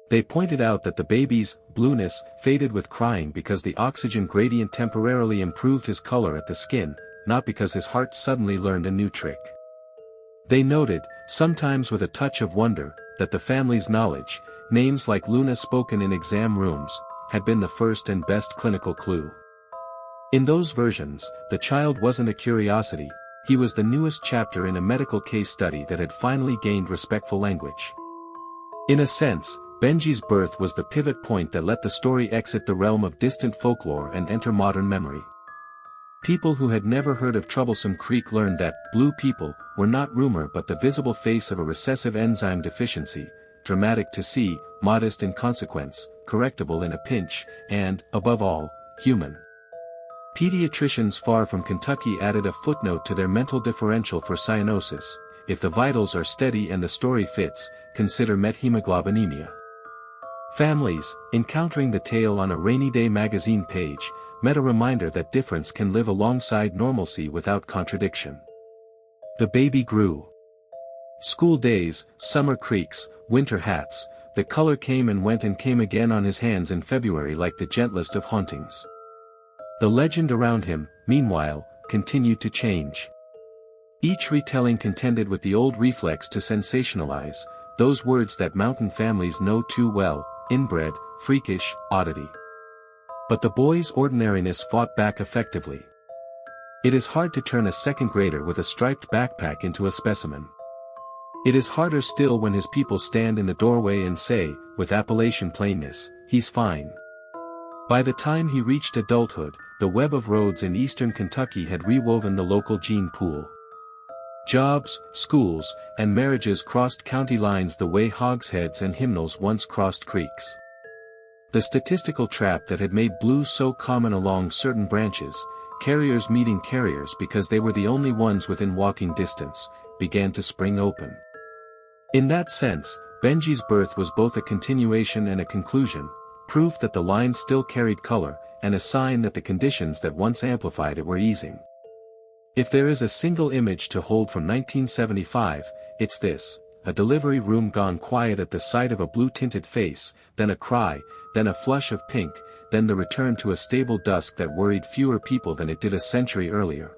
They pointed out that the baby's blueness faded with crying because the oxygen gradient temporarily improved his color at the skin, not because his heart suddenly learned a new trick. They noted, sometimes with a touch of wonder, that the family's knowledge, names like Luna spoken in exam rooms, had been the first and best clinical clue. In those versions, the child wasn't a curiosity, he was the newest chapter in a medical case study that had finally gained respectful language. In a sense, Benji's birth was the pivot point that let the story exit the realm of distant folklore and enter modern memory. People who had never heard of Troublesome Creek learned that blue people were not rumor but the visible face of a recessive enzyme deficiency, dramatic to see, modest in consequence, correctable in a pinch, and, above all, human. Pediatricians far from Kentucky added a footnote to their mental differential for cyanosis: if the vitals are steady and the story fits, consider methemoglobinemia. Families, encountering the tale on a rainy day magazine page, met a reminder that difference can live alongside normalcy without contradiction. The baby grew. School days, summer creeks, winter hats, the color came and came again on his hands in February like the gentlest of hauntings. The legend around him, meanwhile, continued to change. Each retelling contended with the old reflex to sensationalize, those words that mountain families know too well: inbred, freakish, oddity. But the boy's ordinariness fought back effectively. It is hard to turn a second grader with a striped backpack into a specimen. It is harder still when his people stand in the doorway and say, with Appalachian plainness, he's fine. By the time he reached adulthood, the web of roads in eastern Kentucky had rewoven the local gene pool. Jobs, schools, and marriages crossed county lines the way hogsheads and hymnals once crossed creeks. The statistical trap that had made blue so common along certain branches, carriers meeting carriers because they were the only ones within walking distance, began to spring open. In that sense, Benji's birth was both a continuation and a conclusion, proof that the line still carried color, and a sign that the conditions that once amplified it were easing. If there is a single image to hold from 1975, it's this: a delivery room gone quiet at the sight of a blue-tinted face, then a cry, then a flush of pink, then the return to a stable dusk that worried fewer people than it did a century earlier.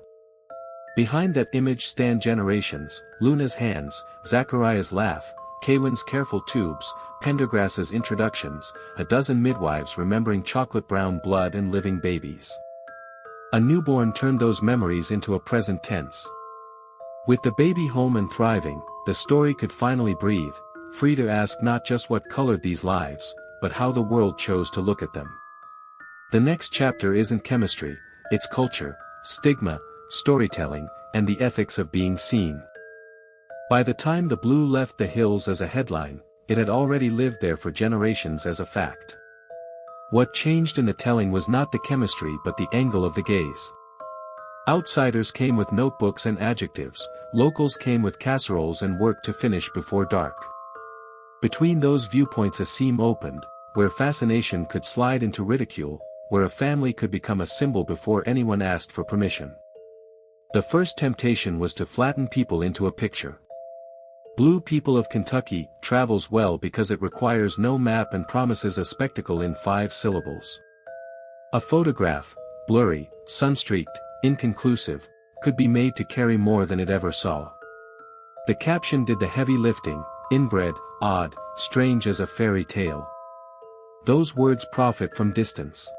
Behind that image stand generations: Luna's hands, Zachariah's laugh, Kaywin's careful tubes, Pendergrass's introductions, a dozen midwives remembering chocolate-brown blood and living babies. A newborn turned those memories into a present tense. With the baby home and thriving, the story could finally breathe, free to ask not just what colored these lives, but how the world chose to look at them. The next chapter isn't chemistry, it's culture, stigma, storytelling, and the ethics of being seen. By the time the blue left the hills as a headline, it had already lived there for generations as a fact. What changed in the telling was not the chemistry but the angle of the gaze. Outsiders came with notebooks and adjectives, locals came with casseroles and work to finish before dark. Between those viewpoints a seam opened, where fascination could slide into ridicule, where a family could become a symbol before anyone asked for permission. The first temptation was to flatten people into a picture. Blue People of Kentucky travels well because it requires no map and promises a spectacle in 5 syllables. A photograph, blurry, sun-streaked, inconclusive, could be made to carry more than it ever saw. The caption did the heavy lifting: inbred, odd, strange as a fairy tale. Those words profit from distance.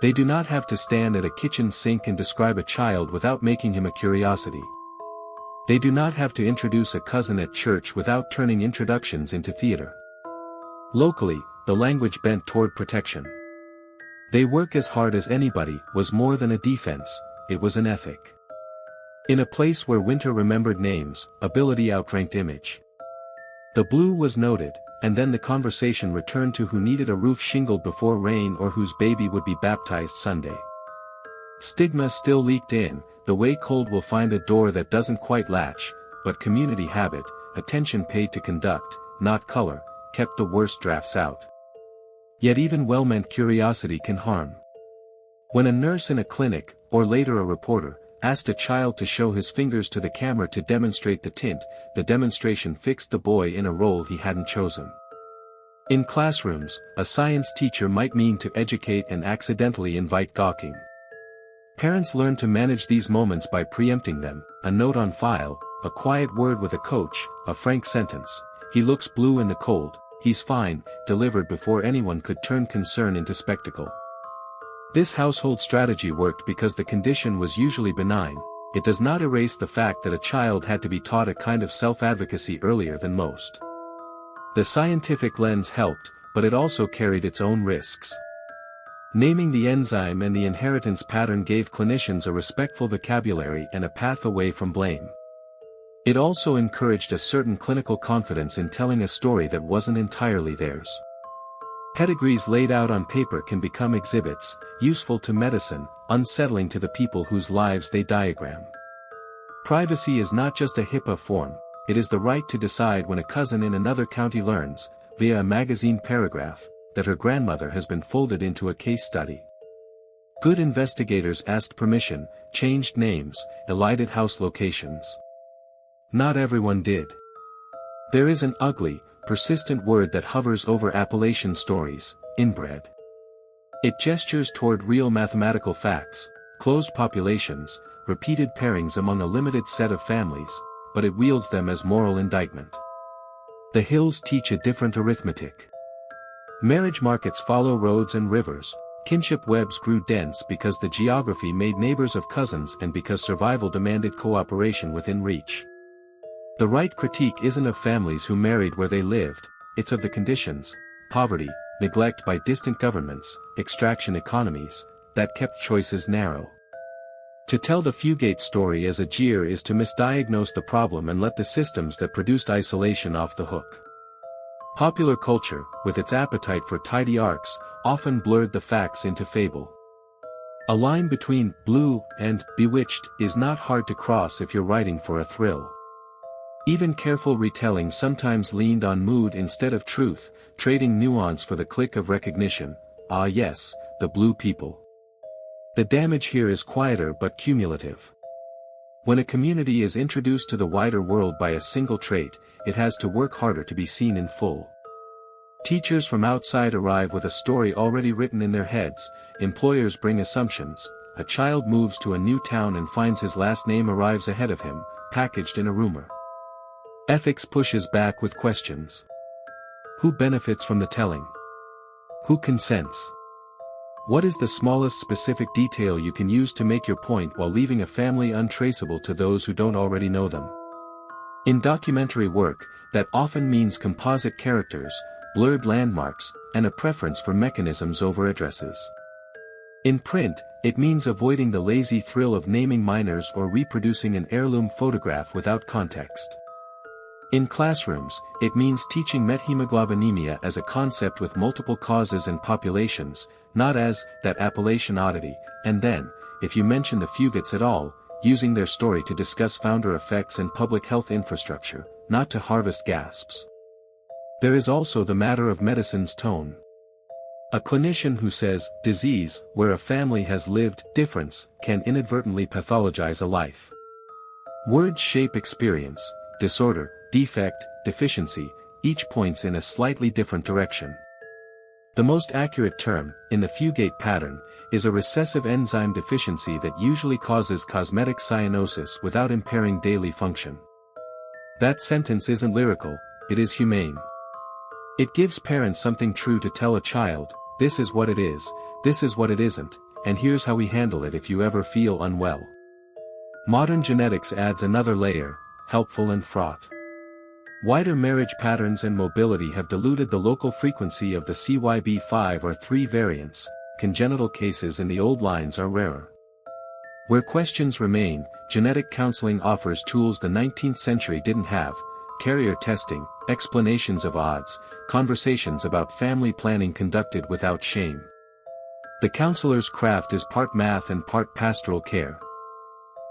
They do not have to stand at a kitchen sink and describe a child without making him a curiosity. They do not have to introduce a cousin at church without turning introductions into theater. Locally, the language bent toward protection. They work as hard as anybody was more than a defense, it was an ethic. In a place where winter remembered names, ability outranked image. The blue was noted, and then the conversation returned to who needed a roof shingled before rain or whose baby would be baptized Sunday. Stigma still leaked in, the way cold will find a door that doesn't quite latch, but community habit, attention paid to conduct, not color, kept the worst drafts out. Yet even well-meant curiosity can harm. When a nurse in a clinic, or later a reporter, asked a child to show his fingers to the camera to demonstrate the tint, the demonstration fixed the boy in a role he hadn't chosen. In classrooms, a science teacher might mean to educate and accidentally invite gawking. Parents learn to manage these moments by preempting them, a note on file, a quiet word with a coach, a frank sentence, "He looks blue in the cold, he's fine," delivered before anyone could turn concern into spectacle. This household strategy worked because the condition was usually benign. It does not erase the fact that a child had to be taught a kind of self-advocacy earlier than most. The scientific lens helped, but it also carried its own risks. Naming the enzyme and the inheritance pattern gave clinicians a respectful vocabulary and a path away from blame. It also encouraged a certain clinical confidence in telling a story that wasn't entirely theirs. Pedigrees laid out on paper can become exhibits, useful to medicine, unsettling to the people whose lives they diagram. Privacy is not just a HIPAA form, it is the right to decide when a cousin in another county learns, via a magazine paragraph, that her grandmother has been folded into a case study. Good investigators asked permission, changed names, elided house locations. Not everyone did. There is an ugly, persistent word that hovers over Appalachian stories, inbred. It gestures toward real mathematical facts, closed populations, repeated pairings among a limited set of families, but it wields them as moral indictment. The hills teach a different arithmetic. Marriage markets follow roads and rivers, kinship webs grew dense because the geography made neighbors of cousins and because survival demanded cooperation within reach. The right critique isn't of families who married where they lived, it's of the conditions, poverty, neglect by distant governments, extraction economies, that kept choices narrow. To tell the Fugate story as a jeer is to misdiagnose the problem and let the systems that produced isolation off the hook. Popular culture, with its appetite for tidy arcs, often blurred the facts into fable. A line between blue and bewitched is not hard to cross if you're writing for a thrill. Even careful retelling sometimes leaned on mood instead of truth, trading nuance for the click of recognition. Ah yes, the blue people. The damage here is quieter but cumulative. When a community is introduced to the wider world by a single trait, it has to work harder to be seen in full. Teachers from outside arrive with a story already written in their heads, employers bring assumptions, a child moves to a new town and finds his last name arrives ahead of him, packaged in a rumor. Ethics pushes back with questions. Who benefits from the telling? Who consents? What is the smallest specific detail you can use to make your point while leaving a family untraceable to those who don't already know them? In documentary work, that often means composite characters, blurred landmarks, and a preference for mechanisms over addresses. In print, it means avoiding the lazy thrill of naming minors or reproducing an heirloom photograph without context. In classrooms, it means teaching methemoglobinemia as a concept with multiple causes and populations, not as that Appalachian oddity, and then, if you mention the Fugates at all, using their story to discuss founder effects and public health infrastructure, not to harvest gasps. There is also the matter of medicine's tone. A clinician who says disease where a family has lived difference can inadvertently pathologize a life. Words shape experience, disorder, defect, deficiency, each points in a slightly different direction. The most accurate term, in the Fugate pattern, is a recessive enzyme deficiency that usually causes cosmetic cyanosis without impairing daily function. That sentence isn't lyrical, it is humane. It gives parents something true to tell a child, this is what it is, this is what it isn't, and here's how we handle it if you ever feel unwell. Modern genetics adds another layer, helpful and fraught. Wider marriage patterns and mobility have diluted the local frequency of the CYB5 or 3 variants, congenital cases in the old lines are rarer. Where questions remain, genetic counseling offers tools the 19th century didn't have, carrier testing, explanations of odds, conversations about family planning conducted without shame. The counselor's craft is part math and part pastoral care.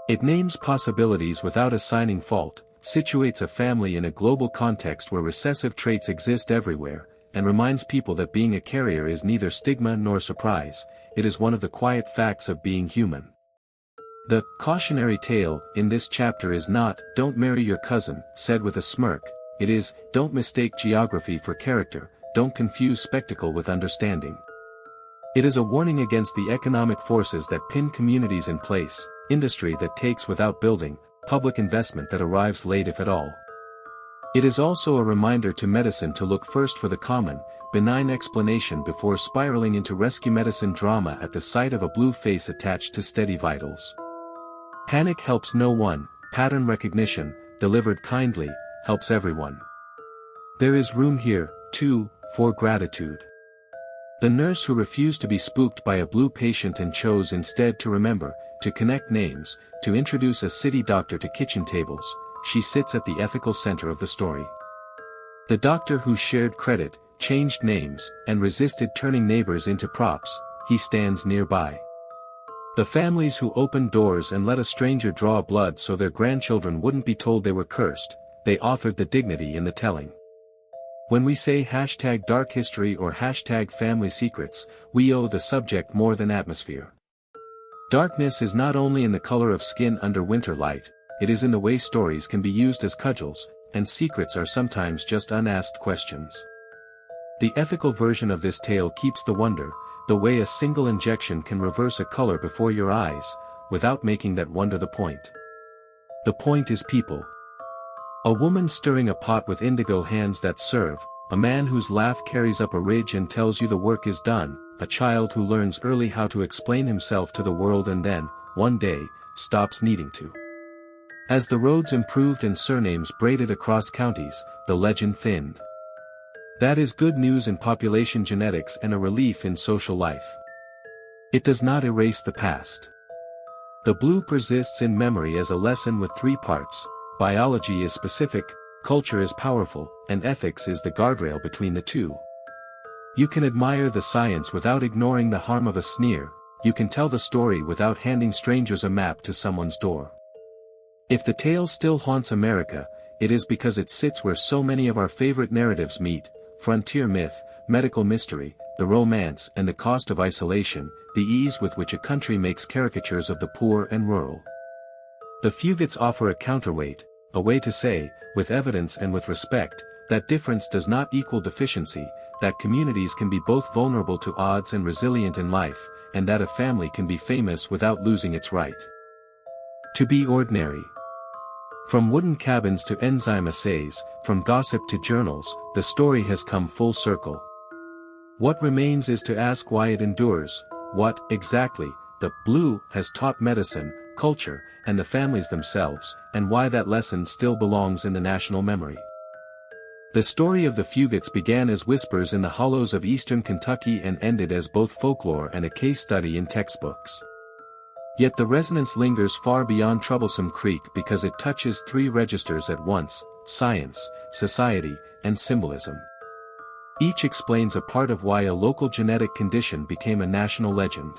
It names possibilities without assigning fault, situates a family in a global context where recessive traits exist everywhere, and reminds people that being a carrier is neither stigma nor surprise, it is one of the quiet facts of being human. The cautionary tale in this chapter is not, "Don't marry your cousin," said with a smirk, it is, "Don't mistake geography for character, don't confuse spectacle with understanding." It is a warning against the economic forces that pin communities in place, industry that takes without building, public investment that arrives late if at all. It is also a reminder to medicine to look first for the common, benign explanation before spiraling into rescue medicine drama at the sight of a blue face attached to steady vitals. Panic helps no one, pattern recognition, delivered kindly, helps everyone. There is room here, too, for gratitude. The nurse who refused to be spooked by a blue patient and chose instead to remember, to connect names, to introduce a city doctor to kitchen tables, she sits at the ethical center of the story. The doctor who shared credit, changed names, and resisted turning neighbors into props, he stands nearby. The families who opened doors and let a stranger draw blood so their grandchildren wouldn't be told they were cursed, they authored the dignity in the telling. When we say #dark history or #family secrets, we owe the subject more than atmosphere. Darkness is not only in the color of skin under winter light, it is in the way stories can be used as cudgels, and secrets are sometimes just unasked questions. The ethical version of this tale keeps the wonder, the way a single injection can reverse a color before your eyes, without making that wonder the point. The point is people. A woman stirring a pot with indigo hands that serve, a man whose laugh carries up a ridge and tells you the work is done, a child who learns early how to explain himself to the world and then, one day, stops needing to. As the roads improved and surnames braided across counties, the legend thinned. That is good news in population genetics and a relief in social life. It does not erase the past. The blue persists in memory as a lesson with 3 parts. Biology is specific, culture is powerful, and ethics is the guardrail between the two. You can admire the science without ignoring the harm of a sneer, you can tell the story without handing strangers a map to someone's door. If the tale still haunts America, it is because it sits where so many of our favorite narratives meet: frontier myth, medical mystery, the romance and the cost of isolation, the ease with which a country makes caricatures of the poor and rural. The Fugates offer a counterweight, a way to say, with evidence and with respect, that difference does not equal deficiency, that communities can be both vulnerable to odds and resilient in life, and that a family can be famous without losing its right to be ordinary. From wooden cabins to enzyme assays, from gossip to journals, the story has come full circle. What remains is to ask why it endures, what, exactly, the blue has taught medicine, culture, and the families themselves, and why that lesson still belongs in the national memory. The story of the Fugates began as whispers in the hollows of eastern Kentucky and ended as both folklore and a case study in textbooks. Yet the resonance lingers far beyond Troublesome Creek because it touches 3 registers at once: science, society, and symbolism. Each explains a part of why a local genetic condition became a national legend.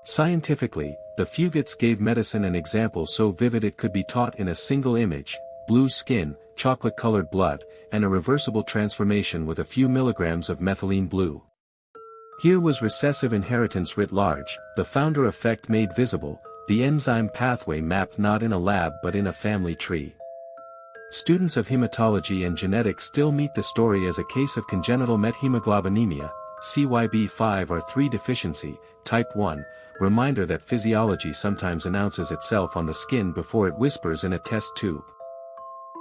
Scientifically, the Fugates gave medicine an example so vivid it could be taught in a single image: blue skin, chocolate-colored blood, and a reversible transformation with a few milligrams of methylene blue. Here was recessive inheritance writ large, the founder effect made visible, the enzyme pathway mapped not in a lab but in a family tree. Students of hematology and genetics still meet the story as a case of congenital methemoglobinemia, CYB5 or 3 deficiency, type 1, reminder that physiology sometimes announces itself on the skin before it whispers in a test tube.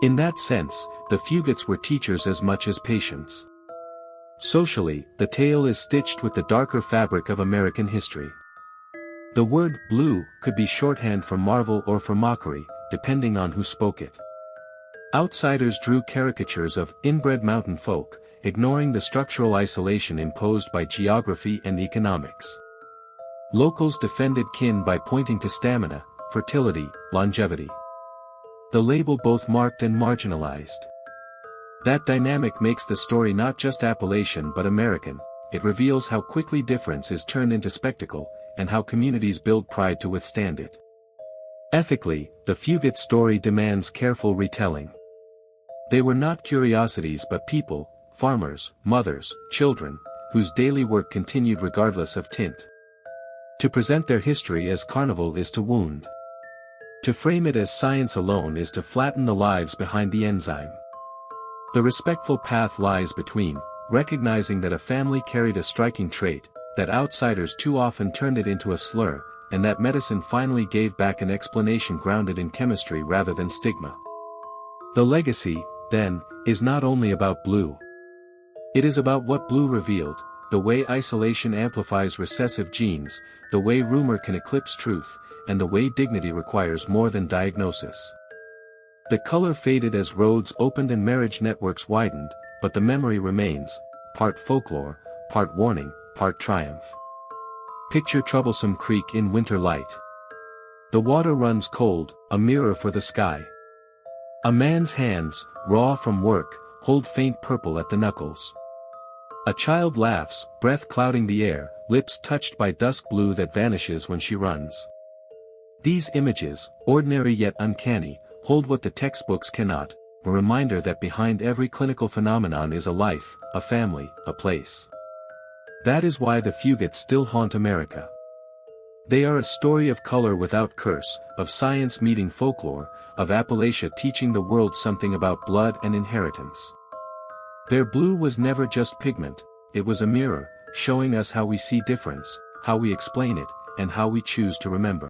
In that sense, the Fugates were teachers as much as patients. Socially, the tale is stitched with the darker fabric of American history. The word blue could be shorthand for marvel or for mockery, depending on who spoke it. Outsiders drew caricatures of inbred mountain folk, ignoring the structural isolation imposed by geography and economics. Locals defended kin by pointing to stamina, fertility, longevity. the label both marked and marginalized. That dynamic makes the story not just Appalachian but American. It reveals how quickly difference is turned into spectacle, and how communities build pride to withstand it. Ethically, the Fugate story demands careful retelling. They were not curiosities but people, farmers, mothers, children, whose daily work continued regardless of tint. To present their history as carnival is to wound. To frame it as science alone is to flatten the lives behind the enzyme. The respectful path lies between, recognizing that a family carried a striking trait, that outsiders too often turned it into a slur, and that medicine finally gave back an explanation grounded in chemistry rather than stigma. The legacy, then, is not only about blue. It is about what blue revealed, the way isolation amplifies recessive genes, the way rumor can eclipse truth, and the way dignity requires more than diagnosis. The color faded as roads opened and marriage networks widened, but the memory remains, part folklore, part warning, part triumph. Picture Troublesome Creek in winter light. The water runs cold, a mirror for the sky. A man's hands, raw from work, hold faint purple at the knuckles. A child laughs, breath clouding the air, lips touched by dusk blue that vanishes when she runs. These images, ordinary yet uncanny, hold what the textbooks cannot, a reminder that behind every clinical phenomenon is a life, a family, a place. That is why the Fugates still haunt America. They are a story of color without curse, of science meeting folklore, of Appalachia teaching the world something about blood and inheritance. Their blue was never just pigment, it was a mirror, showing us how we see difference, how we explain it, and how we choose to remember.